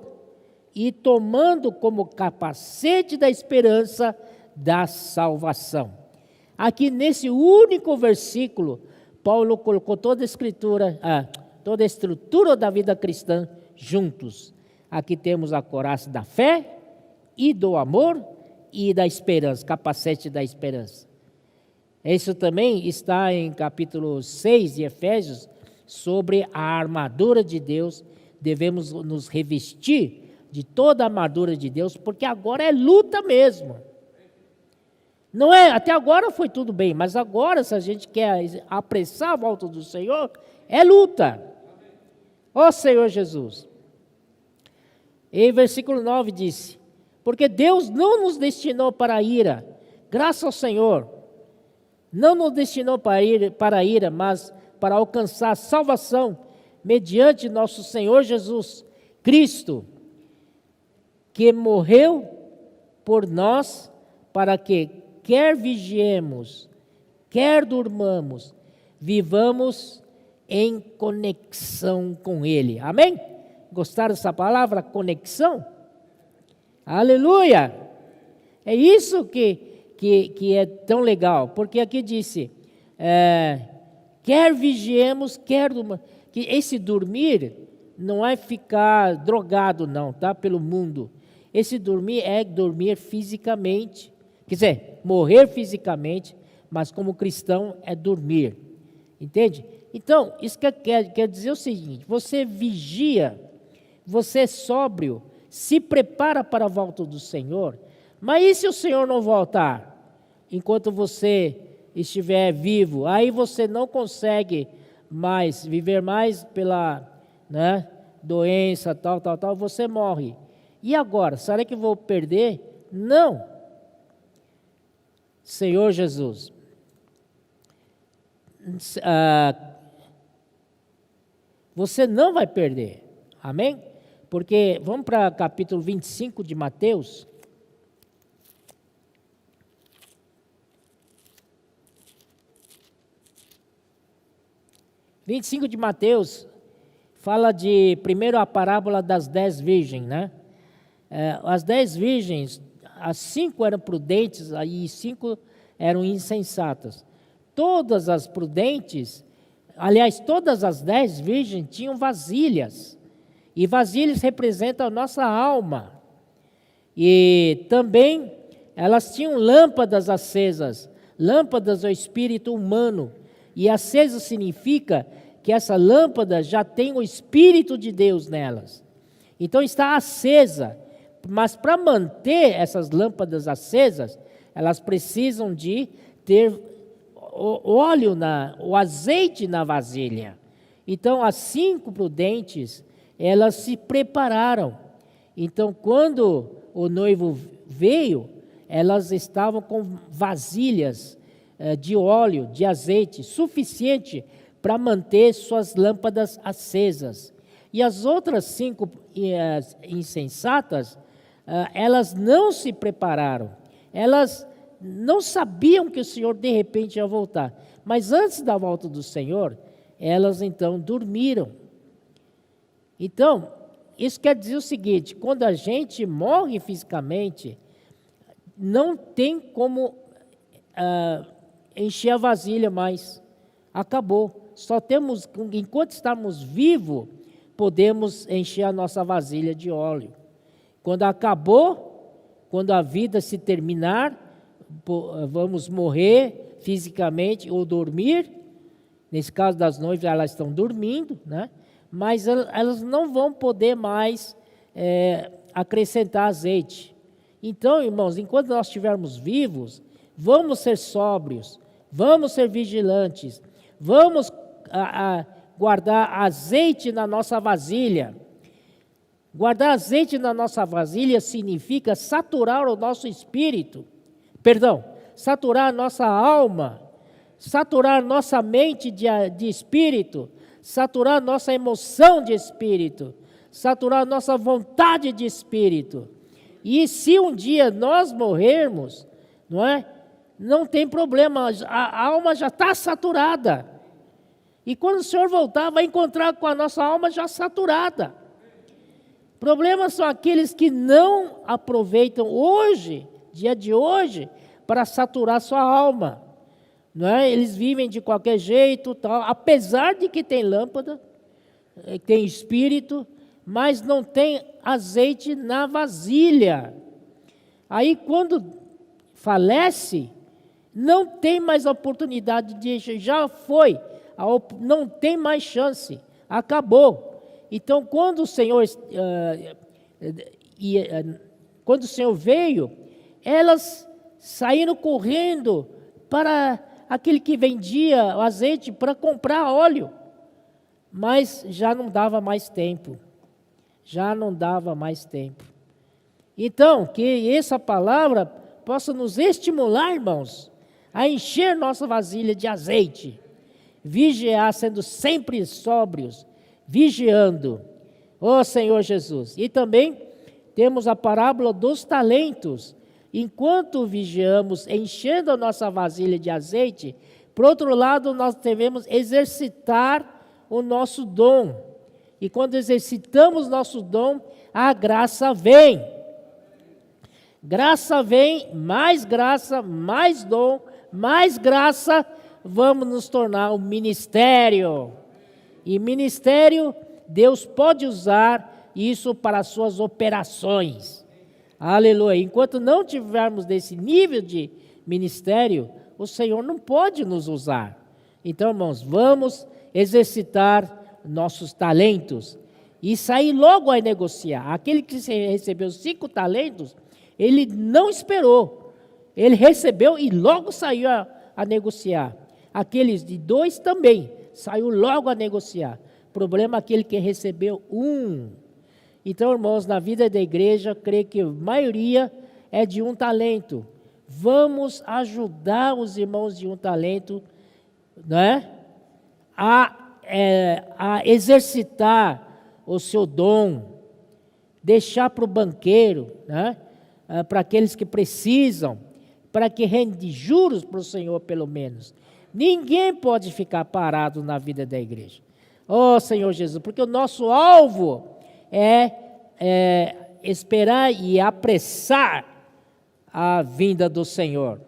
e tomando como capacete da esperança da salvação. Aqui nesse único versículo, Paulo colocou toda a escritura, toda a estrutura da vida cristã juntos. Aqui temos a couraça da fé e do amor e da esperança, capacete da esperança. Isso também está em capítulo 6 de Efésios, sobre a armadura de Deus. Devemos nos revestir de toda a armadura de Deus, porque agora é luta mesmo. Não é, até agora foi tudo bem, mas agora, se a gente quer apressar a volta do Senhor, é luta. Ó Senhor Jesus. E versículo 9 disse: porque Deus não nos destinou para a ira, graças ao Senhor, não nos destinou para a ira, mas para alcançar a salvação, mediante nosso Senhor Jesus Cristo, que morreu por nós, para que, quer vigiemos, quer durmamos, vivamos em conexão com Ele. Amém? Gostaram dessa palavra, conexão? Aleluia! É isso que é tão legal, porque aqui disse, quer vigiemos, quer durmamos. Que esse dormir não é ficar drogado não, tá? Pelo mundo. Esse dormir é dormir fisicamente, quer dizer, morrer fisicamente, mas como cristão é dormir, entende? Então, isso quer dizer o seguinte: você vigia, você é sóbrio, se prepara para a volta do Senhor, mas e se o Senhor não voltar? Enquanto você estiver vivo, aí você não consegue mais viver mais pela doença, tal, você morre. E agora, será que eu vou perder? Não. Senhor Jesus, você não vai perder, amém? Porque, vamos para capítulo 25 de Mateus. Mateus fala primeiro a parábola das 10 virgens, né? As 10 virgens, as 5 eram prudentes e 5 eram insensatas. Todas as prudentes, aliás, todas as 10 virgens tinham vasilhas. E vasilhas representam a nossa alma. E também elas tinham lâmpadas acesas, lâmpadas ao espírito humano. E acesa significa que essa lâmpada já tem o Espírito de Deus nelas. Então está acesa. Mas para manter essas lâmpadas acesas, elas precisam de ter o azeite na vasilha. Então as 5 prudentes, elas se prepararam. Então quando o noivo veio, elas estavam com vasilhas de óleo, de azeite, suficiente para manter suas lâmpadas acesas. E as outras 5 insensatas, elas não se prepararam, elas não sabiam que o Senhor de repente ia voltar, mas antes da volta do Senhor, elas então dormiram. Então, isso quer dizer o seguinte: quando a gente morre fisicamente, não tem como encher a vasilha mais, acabou. Só temos, enquanto estamos vivos, podemos encher a nossa vasilha de óleo. Quando acabou, quando a vida se terminar, vamos morrer fisicamente ou dormir. Nesse caso das noivas, elas estão dormindo, né? Mas elas não vão poder mais acrescentar azeite. Então, irmãos, enquanto nós estivermos vivos, vamos ser sóbrios, vamos ser vigilantes, vamos guardar azeite na nossa vasilha. Guardar azeite na nossa vasilha significa saturar o nosso espírito, saturar a nossa alma, saturar nossa mente de espírito, saturar nossa emoção de espírito, saturar nossa vontade de espírito. E se um dia nós morrermos, não tem problema, a alma já está saturada. E quando o Senhor voltar, vai encontrar com a nossa alma já saturada. Problemas são aqueles que não aproveitam hoje, dia de hoje, para saturar sua alma. Eles vivem de qualquer jeito, tal, apesar de que tem lâmpada, tem espírito, mas não tem azeite na vasilha. Aí quando falece, não tem mais oportunidade já foi, não tem mais chance, acabou. Então, quando o Senhor veio, elas saíram correndo para aquele que vendia o azeite para comprar óleo, mas já não dava mais tempo. Então, que essa palavra possa nos estimular, irmãos, a encher nossa vasilha de azeite, vigiar, sendo sempre sóbrios, vigiando, ó Senhor Jesus. E também temos a parábola dos talentos. Enquanto vigiamos, enchendo a nossa vasilha de azeite, por outro lado, nós devemos exercitar o nosso dom. E quando exercitamos nosso dom, a graça vem. Graça vem, mais dom, mais graça, vamos nos tornar um ministério. E ministério, Deus pode usar isso para as suas operações. Aleluia. Enquanto não tivermos desse nível de ministério, o Senhor não pode nos usar. Então, irmãos, vamos exercitar nossos talentos e sair logo a negociar. Aquele que recebeu 5 talentos, ele não esperou. Ele recebeu e logo saiu a negociar. Aqueles de 2 também, saiu logo a negociar. O problema é aquele que recebeu 1. Então, irmãos, na vida da igreja, creio que a maioria é de 1 talento. Vamos ajudar os irmãos de 1 talento, a exercitar o seu dom, deixar para o banqueiro, para aqueles que precisam, para que rende juros para o Senhor, pelo menos. Ninguém pode ficar parado na vida da igreja. Oh, Senhor Jesus, porque o nosso alvo é esperar e apressar a vinda do Senhor.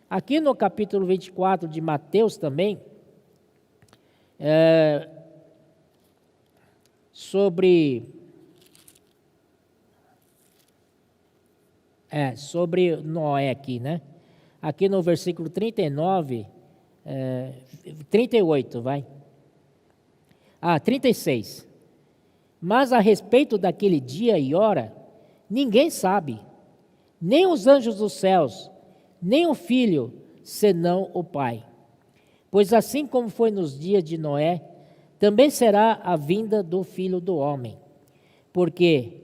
Aqui no capítulo 24 de Mateus também, sobre Noé aqui, Aqui no versículo 39, 38, 36. Mas a respeito daquele dia e hora, ninguém sabe, nem os anjos dos céus, nem o Filho, senão o Pai. Pois assim como foi nos dias de Noé, também será a vinda do Filho do Homem. Porque,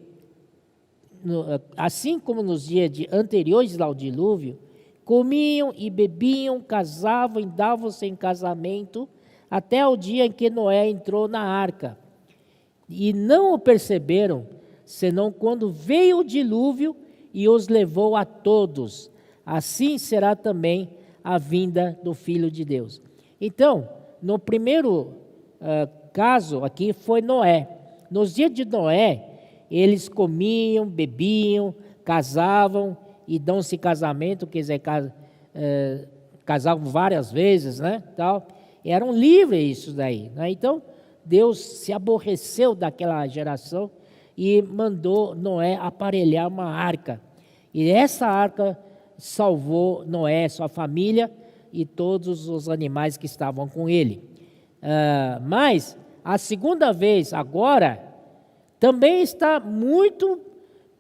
assim como nos dias anteriores ao dilúvio, comiam e bebiam, casavam e davam-se em casamento, até o dia em que Noé entrou na arca. E não o perceberam, senão quando veio o dilúvio e os levou a todos. Assim será também a vinda do Filho de Deus. Então, no primeiro caso aqui foi Noé. Nos dias de Noé, eles comiam, bebiam, casavam e dão-se casamento, quer dizer, casavam várias vezes, tal. Eram livres isso daí, Então, Deus se aborreceu daquela geração e mandou Noé aparelhar uma arca. E essa arca salvou Noé, sua família e todos os animais que estavam com ele. Mas a segunda vez agora também está muito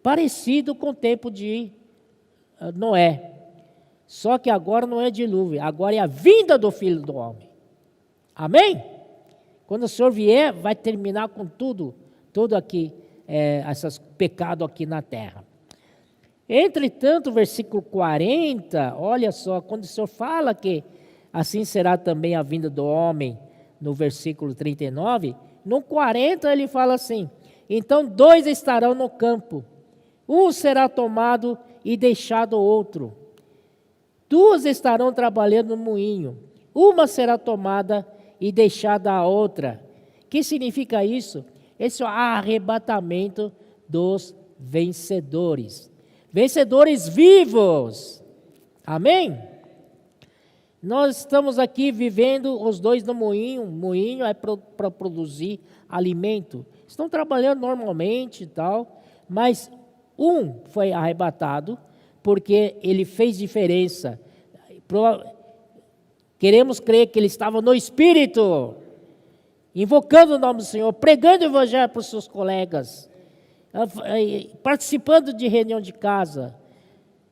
parecido com o tempo de Noé. Só que agora não é dilúvio, agora é a vinda do Filho do Homem. Amém? Quando o Senhor vier, vai terminar com tudo aqui, esses pecados aqui na terra. Entretanto, versículo 40, olha só, quando o Senhor fala que assim será também a vinda do homem, no versículo 39, no 40 ele fala assim: então 2 estarão no campo, um será tomado e deixado o outro. 2 estarão trabalhando no moinho, uma será tomada e deixada a outra. Que significa isso? Esse é o arrebatamento dos vencedores. Vencedores vivos. Amém? Nós estamos aqui vivendo os 2 no moinho. Moinho é para produzir alimento. Estão trabalhando normalmente e tal, mas um foi arrebatado porque ele fez diferença. Queremos crer que ele estava no Espírito, invocando o nome do Senhor, pregando o Evangelho para os seus colegas, participando de reunião de casa,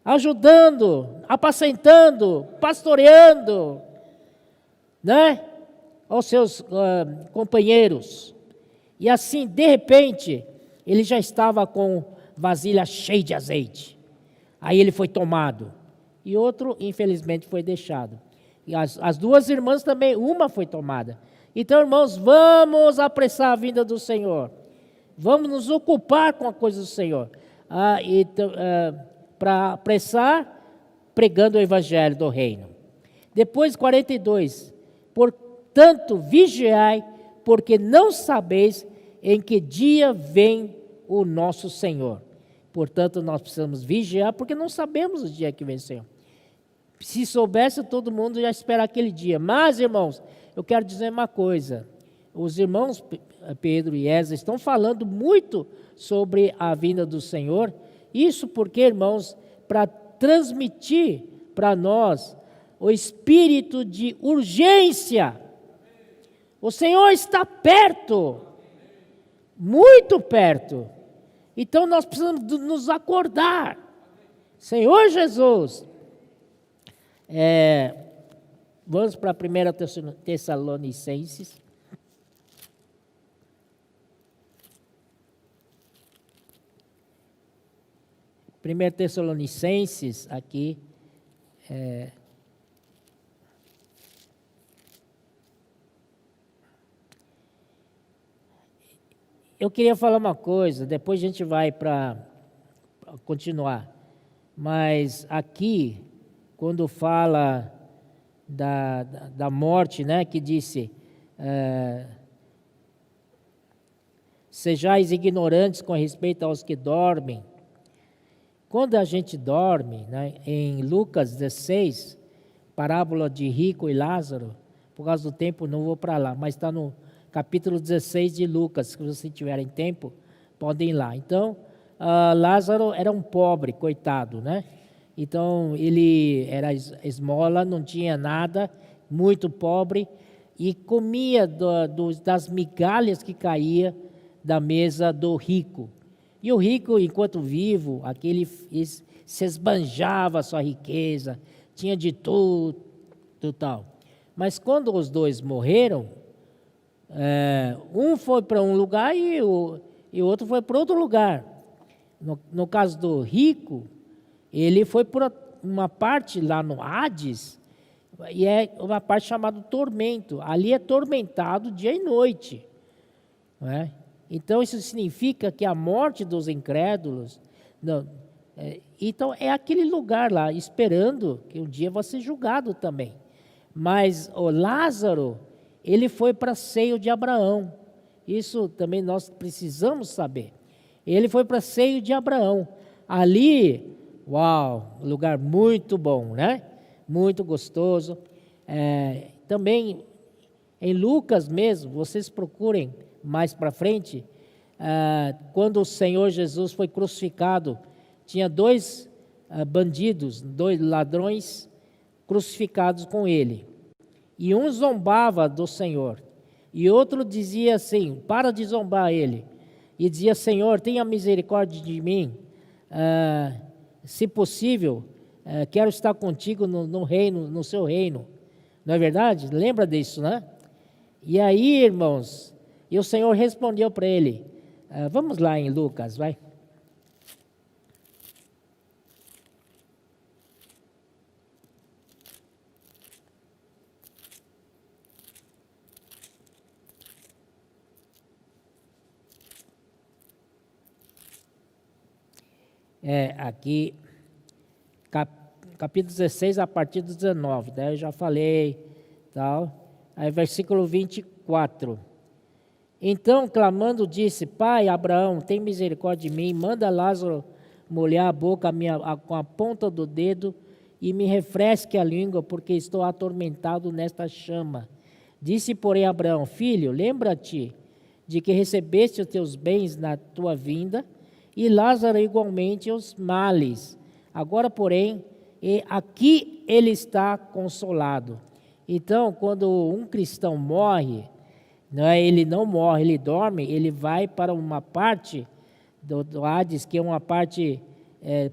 ajudando, apacentando, pastoreando, né, aos seus companheiros. E assim, de repente, ele já estava com vasilha cheia de azeite. Aí ele foi tomado. E outro, infelizmente, foi deixado. E as 2 irmãs também, uma foi tomada. Então, irmãos, vamos apressar a vinda do Senhor. Vamos nos ocupar com a coisa do Senhor. Para apressar, pregando o Evangelho do Reino. Depois, 42. Portanto, vigiai, porque não sabeis em que dia vem o nosso Senhor. Portanto, nós precisamos vigiar, porque não sabemos o dia que vem o Senhor. Se soubesse, todo mundo ia esperar aquele dia. Mas, irmãos, eu quero dizer uma coisa. Os irmãos Pedro e Esdras estão falando muito sobre a vinda do Senhor. Isso porque, irmãos, para transmitir para nós o espírito de urgência. O Senhor está perto, muito perto. Então nós precisamos nos acordar. Senhor Jesus, vamos para a 1 Tessalonicenses. 1 Tessalonicenses, aqui, eu queria falar uma coisa, depois a gente vai para continuar, mas aqui, quando fala da morte, né, que disse, sejais ignorantes com respeito aos que dormem. Quando a gente dorme, né, em Lucas 16, parábola de rico e Lázaro, por causa do tempo não vou para lá, mas está no capítulo 16 de Lucas, se vocês tiverem tempo, podem ir lá. Então, Lázaro era um pobre, coitado, né? Então, ele era esmola, não tinha nada, muito pobre, e comia das migalhas que caía da mesa do rico. E o rico, enquanto vivo, aquele se esbanjava a sua riqueza, tinha de tudo, tal. Mas quando os 2 morreram, um foi para um lugar e o outro foi para outro lugar. No caso do rico, ele foi para uma parte lá no Hades, e é uma parte chamada tormento. Ali é tormentado dia e noite, não é? Então, isso significa que a morte dos incrédulos, então é aquele lugar lá, esperando que um dia vai ser julgado também. Mas o Lázaro, ele foi para seio de Abraão. Isso também nós precisamos saber. Ele foi para seio de Abraão. Ali, uau, lugar muito bom, né? Muito gostoso. Também, em Lucas mesmo, vocês procurem mais para frente, quando o Senhor Jesus foi crucificado, tinha 2 bandidos, 2 ladrões crucificados com ele. E um zombava do Senhor, e outro dizia assim, para de zombar ele, e dizia, Senhor, tenha misericórdia de mim, se possível, quero estar contigo no reino, no seu reino. Não é verdade? Lembra disso, né? E aí, irmãos, e o Senhor respondeu para ele, vamos lá em Lucas, vai. Aqui, capítulo 16, a partir do 19, daí eu já falei, tal. Aí, versículo 24. Então, clamando, disse, Pai, Abraão, tem misericórdia de mim, manda Lázaro molhar a boca com a ponta do dedo e me refresque a língua, porque estou atormentado nesta chama. Disse, porém, Abraão, filho, lembra-te de que recebeste os teus bens na tua vinda, e Lázaro igualmente os males. Agora, porém, aqui ele está consolado. Então, quando um cristão morre, ele não morre, ele dorme, ele vai para uma parte do Hades, que é uma parte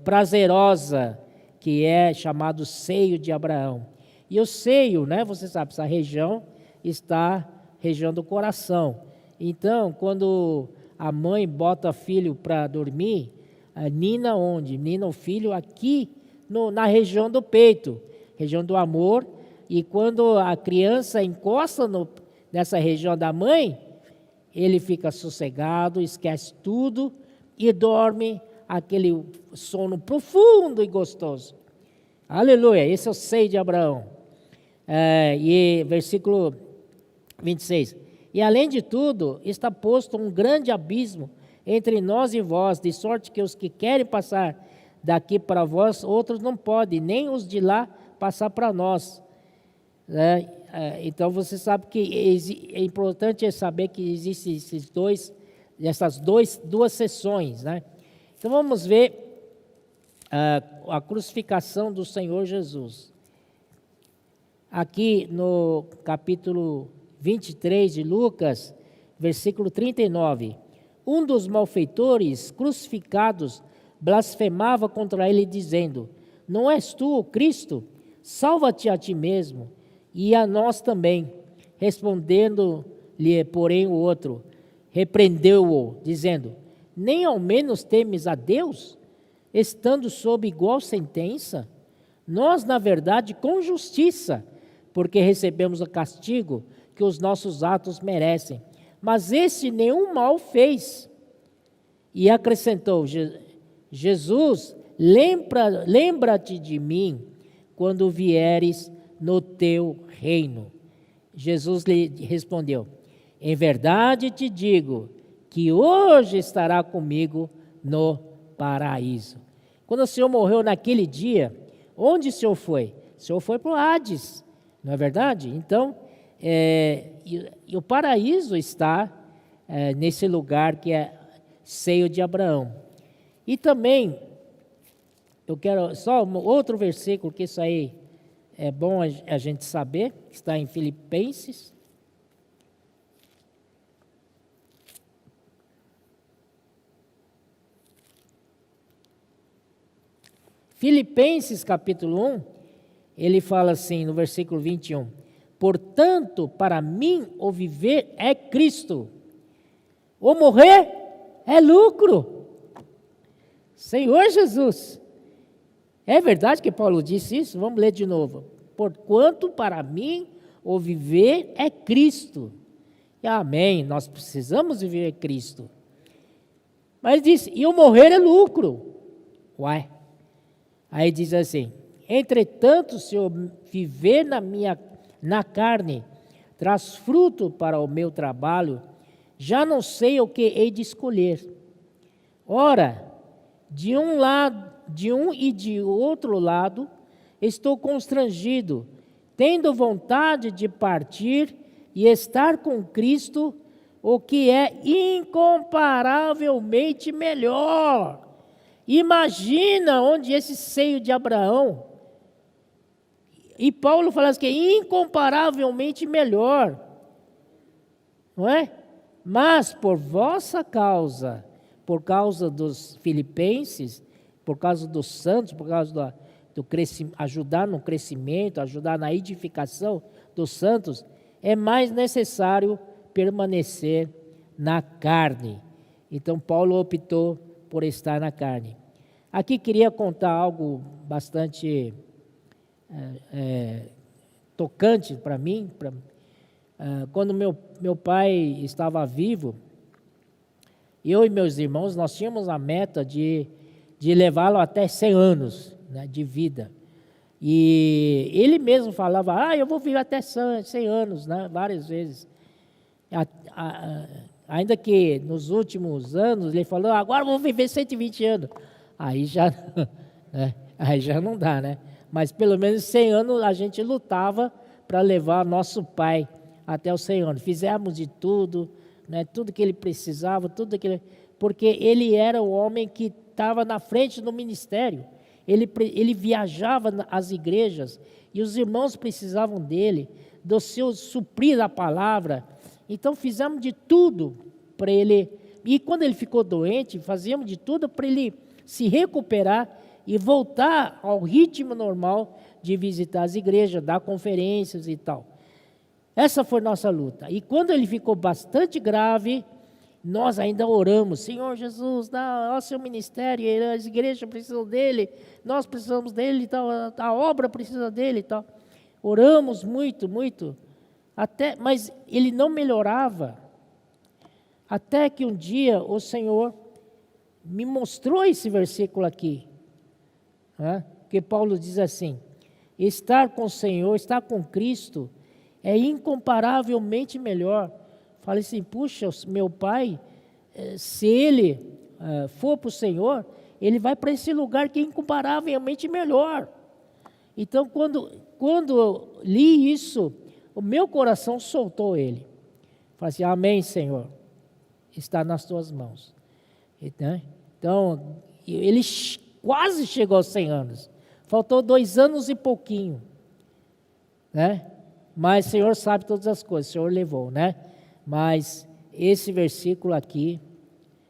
prazerosa, que é chamado seio de Abraão. E o seio, você sabe, essa região está região do coração. Então, quando a mãe bota o filho para dormir, nina onde? Nina o filho aqui na região do peito, região do amor. E quando a criança encosta nessa região da mãe, ele fica sossegado, esquece tudo e dorme aquele sono profundo e gostoso. Aleluia, esse é o seio de Abraão. E versículo 26. E além de tudo, está posto um grande abismo entre nós e vós, de sorte que os que querem passar daqui para vós, outros não podem, nem os de lá passar para nós. Então você sabe que é importante saber que existem essas duas sessões, Então vamos ver a crucificação do Senhor Jesus. Aqui no capítulo 23 de Lucas, versículo 39. Um dos malfeitores crucificados blasfemava contra ele, dizendo, não és tu o Cristo? Salva-te a ti mesmo e a nós também. Respondendo-lhe, porém, o outro, repreendeu-o, dizendo, nem ao menos temes a Deus, estando sob igual sentença? Nós, na verdade, com justiça, porque recebemos o castigo que os nossos atos merecem. Mas esse nenhum mal fez. E acrescentou, Jesus, lembra-te de mim quando vieres no teu reino. Jesus lhe respondeu, em verdade te digo que hoje estará comigo no paraíso. Quando o Senhor morreu naquele dia, onde o Senhor foi? O Senhor foi para o Hades, não é verdade? Então, e o paraíso está nesse lugar que é seio de Abraão. E também, eu quero só outro versículo, que isso aí é bom a gente saber, que está em Filipenses. Filipenses capítulo 1, ele fala assim no versículo 21, portanto, para mim o viver é Cristo, o morrer é lucro. Senhor Jesus, é verdade que Paulo disse isso? Vamos ler de novo. Porquanto para mim o viver é Cristo. E amém, nós precisamos viver Cristo. Mas disse, e o morrer é lucro. Uai. Aí diz assim, entretanto, se eu viver na carne, traz fruto para o meu trabalho, já não sei o que hei de escolher. Ora, de um e de outro lado, estou constrangido, tendo vontade de partir e estar com Cristo, o que é incomparavelmente melhor. Imagina onde esse seio de Abraão, e Paulo fala assim, que é incomparavelmente melhor, não é? Mas por vossa causa, por causa dos filipenses, por causa dos santos, por causa do crescimento, ajudar no crescimento, ajudar na edificação dos santos, é mais necessário permanecer na carne. Então, Paulo optou por estar na carne. Aqui queria contar algo bastante tocante para mim. Quando meu pai estava vivo, eu e meus irmãos, nós tínhamos a meta de levá-lo até 100 anos, né, de vida. E ele mesmo falava, eu vou viver até 100 anos, né, várias vezes. Ainda que nos últimos anos ele falou, agora eu vou viver 120 anos. Aí já não dá, né? Mas pelo menos 100 anos a gente lutava para levar nosso pai até os 100 anos. Fizemos de tudo, né? Tudo que ele precisava, porque ele era o homem que estava na frente do ministério. Ele viajava às igrejas e os irmãos precisavam dele, do seu suprir a palavra. Então fizemos de tudo para ele, e quando ele ficou doente, fazíamos de tudo para ele se recuperar e voltar ao ritmo normal de visitar as igrejas, dar conferências e tal. Essa foi nossa luta. E quando ele ficou bastante grave, nós ainda oramos, Senhor Jesus, dá ao seu ministério, as igrejas precisam dele, nós precisamos dele, tal, a obra precisa dele e tal. Oramos muito, muito. Mas ele não melhorava, até que um dia o Senhor me mostrou esse versículo aqui, né? Que Paulo diz assim, estar com o Senhor, estar com Cristo, é incomparavelmente melhor. Falei assim, puxa, meu pai, se ele for para o Senhor, ele vai para esse lugar que é incomparavelmente melhor. Então, quando eu li isso, o meu coração soltou ele. Falei assim, amém, Senhor, está nas tuas mãos. Então, ele quase chegou aos 100 anos. Faltou 2 anos e pouquinho, né? Mas o Senhor sabe todas as coisas, o Senhor levou, né? Mas esse versículo aqui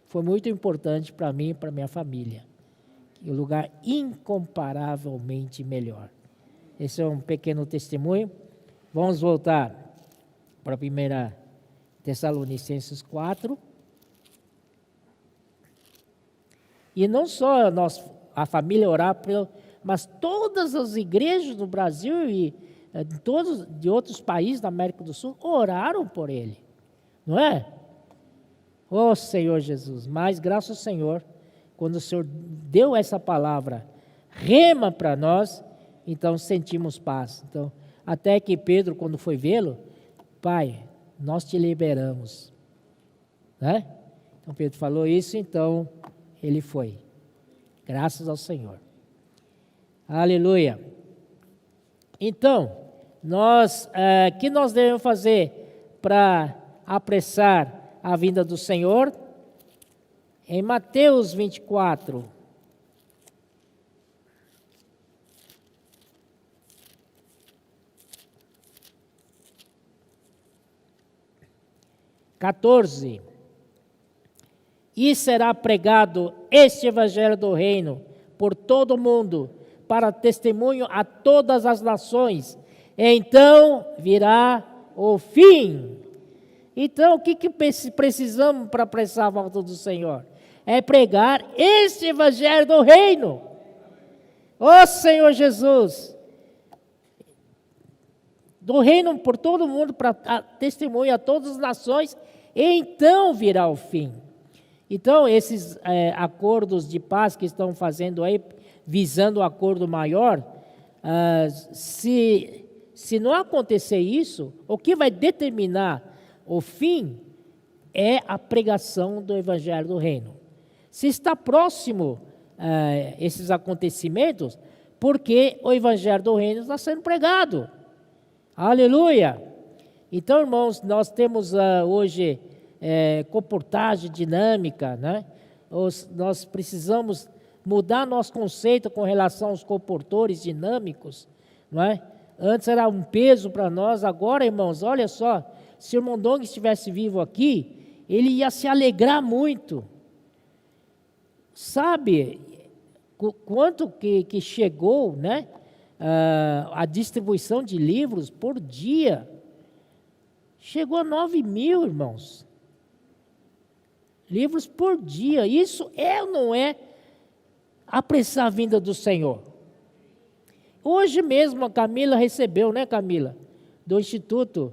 foi muito importante para mim e para minha família. Um lugar incomparavelmente melhor. Esse é um pequeno testemunho. Vamos voltar para a 1 Tessalonicenses 4. E não só a família orar, mas todas as igrejas do Brasil e todos de outros países da América do Sul oraram por ele. Não é? Oh Senhor Jesus, mas graças ao Senhor, quando o Senhor deu essa palavra, rema para nós, então sentimos paz. Então, até que Pedro, quando foi vê-lo, Pai, nós te liberamos. Né? Então Pedro falou isso, então ele foi. Graças ao Senhor. Aleluia. Então, que nós devemos fazer para apressar a vinda do Senhor? Em Mateus 24, e será pregado este evangelho do reino por todo o mundo, para testemunho a todas as nações, então virá o fim. Então, o que precisamos para apressar a volta do Senhor? É pregar este evangelho do reino. Ó Senhor Jesus, do reino por todo mundo, para testemunho a todas as nações, então virá o fim. Então, esses acordos de paz que estão fazendo aí, visando o acordo maior, se não acontecer isso, o que vai determinar o fim é a pregação do evangelho do reino. Se está próximo esses acontecimentos, porque o evangelho do reino está sendo pregado. Aleluia! Então, irmãos, nós temos hoje comportagem dinâmica, né? Nós precisamos mudar nosso conceito com relação aos comportores dinâmicos, não é? Antes era um peso para nós, agora, irmãos, olha só, se o irmão Dong estivesse vivo aqui, ele ia se alegrar muito. Sabe, quanto que chegou, né? A distribuição de livros por dia. Chegou a 9.000, irmãos. Livros por dia. Isso é ou não é apressar a vinda do Senhor? Hoje mesmo a Camila recebeu, né, Camila? Do Instituto,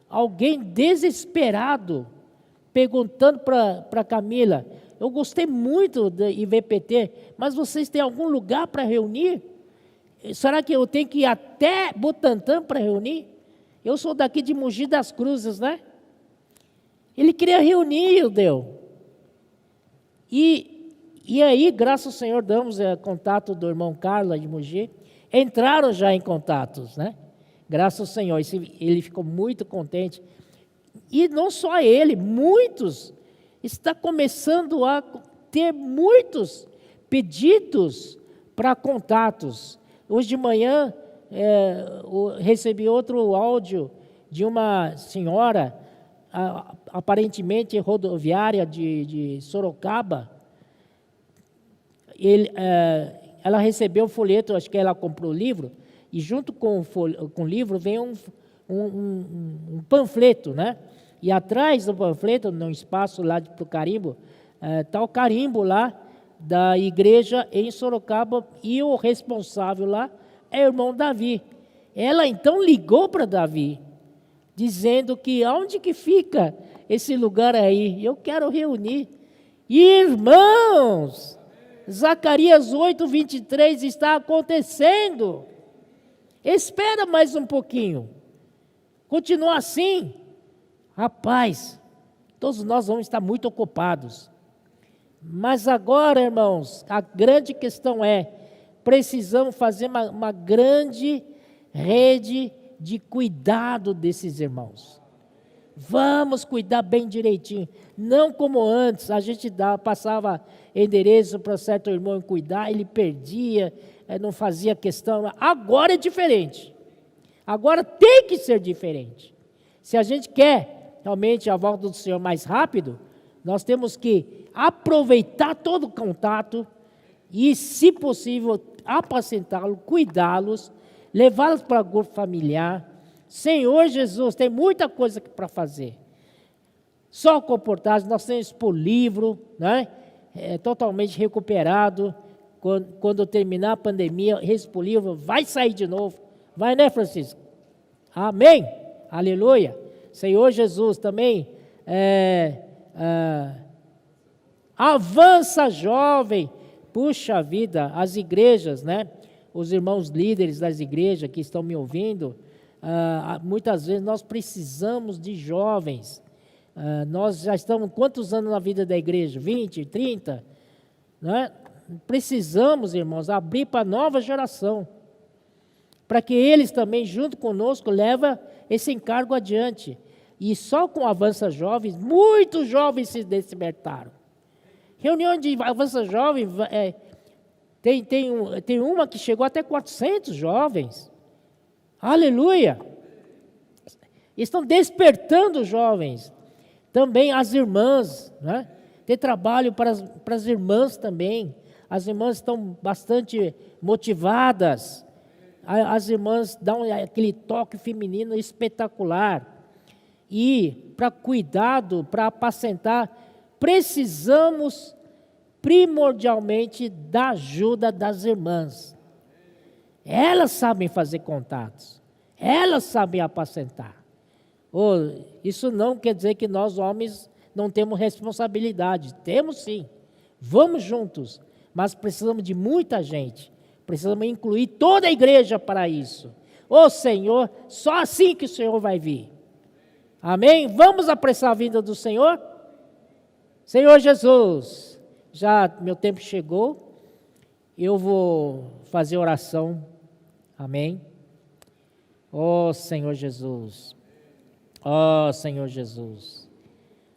alguém desesperado, perguntando para Camila: eu gostei muito do IVPT, mas vocês têm algum lugar para reunir? Será que eu tenho que ir até Butantã para reunir? Eu sou daqui de Mogi das Cruzes, né? Ele queria reunir, deu. E aí, graças ao Senhor, damos contato do irmão Carlos de Mogi. Entraram já em contatos, né? Graças ao Senhor, ele ficou muito contente. E não só ele, muitos, está começando a ter muitos pedidos para contatos. Hoje de manhã, recebi outro áudio de uma senhora, aparentemente rodoviária de Sorocaba. Ela recebeu o folheto, acho que ela comprou o livro, e junto com o livro vem um panfleto, né? E atrás do panfleto, no espaço lá para o carimbo, está o carimbo lá da igreja em Sorocaba, e o responsável lá é o irmão Davi. Ela então ligou para Davi, dizendo que onde que fica esse lugar aí? Eu quero reunir. Irmãos, Zacarias 8:23 está acontecendo. Espera mais um pouquinho. Continua assim, rapaz, todos nós vamos estar muito ocupados. Mas agora, irmãos, a grande questão é: precisamos fazer uma grande rede de cuidado desses irmãos. Vamos cuidar bem direitinho. Não como antes, a gente passava endereço para certo irmão cuidar, ele perdia, não fazia questão. Agora é diferente. Agora tem que ser diferente. Se a gente quer realmente a volta do Senhor mais rápido, nós temos que aproveitar todo o contato e, se possível, apacentá-los, cuidá-los, levá-los para o grupo familiar. Senhor Jesus, tem muita coisa para fazer. Só comportar, nós temos por livro, né? Totalmente recuperado. Quando terminar a pandemia, por livro, vai sair de novo. Vai, né, Francisco? Amém? Aleluia. Senhor Jesus também. Avança, jovem. Puxa vida, as igrejas, né? Os irmãos líderes das igrejas que estão me ouvindo, muitas vezes nós precisamos de jovens. Nós já estamos quantos anos na vida da igreja? 20, 30? Né? Precisamos, irmãos, abrir para a nova geração, para que eles também, junto conosco, levem esse encargo adiante. E só com o Avança Jovens, muitos jovens se despertaram. Reunião de Avança Jovem, tem uma que chegou até 400 jovens. Aleluia! Estão despertando os jovens. Também as irmãs, né? Tem trabalho para as irmãs também. As irmãs estão bastante motivadas. As irmãs dão aquele toque feminino espetacular. E para cuidado, para apacentar, precisamos primordialmente da ajuda das irmãs. Elas sabem fazer contatos. Elas sabem apacentar. Isso não quer dizer que nós homens não temos responsabilidade. Temos sim. Vamos juntos. Mas precisamos de muita gente. Precisamos incluir toda a igreja para isso. Senhor, só assim que o Senhor vai vir. Amém? Vamos apressar a vinda do Senhor? Senhor Jesus, já meu tempo chegou. Eu vou fazer oração. Amém? Senhor Jesus. Senhor Jesus.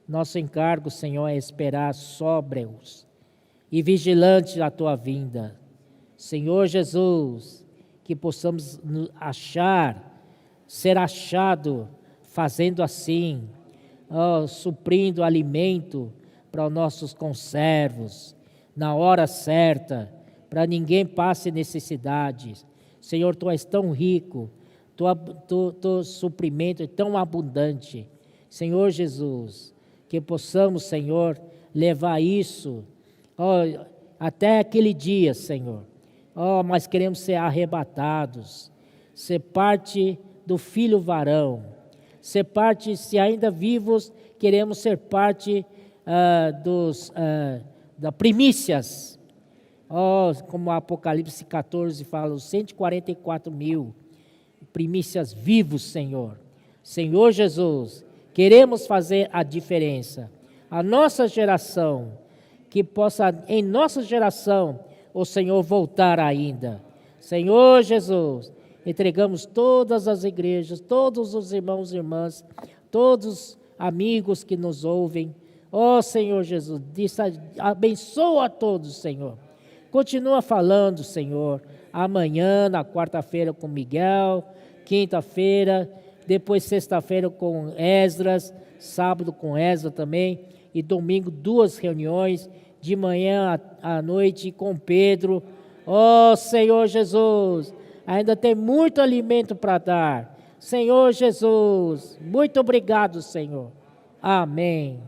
Nosso encargo, Senhor, é esperar sóbrios e vigilantes a tua vinda. Senhor Jesus, que possamos ser achado fazendo assim, suprindo alimento para os nossos conservos, na hora certa, para ninguém passe necessidades. Senhor, Tu és tão rico, Teu suprimento é tão abundante. Senhor Jesus, que possamos, Senhor, levar isso até aquele dia, Senhor. Mas queremos ser arrebatados, ser parte do Filho varão, ser parte, se ainda vivos, queremos ser parte das primícias. Como o Apocalipse 14 fala, os 144.000 primícias vivos, Senhor. Senhor Jesus, queremos fazer a diferença. A nossa geração, que possa, em nossa geração, o Senhor voltar ainda. Senhor Jesus, entregamos todas as igrejas, todos os irmãos e irmãs, todos os amigos que nos ouvem. Senhor Jesus, abençoa a todos, Senhor. Continua falando, Senhor, amanhã, na quarta-feira com Miguel, quinta-feira, depois sexta-feira com Esdras, sábado com Esdras também, e domingo 2 reuniões, de manhã à noite com Pedro. Senhor Jesus, ainda tem muito alimento para dar. Senhor Jesus, muito obrigado, Senhor. Amém.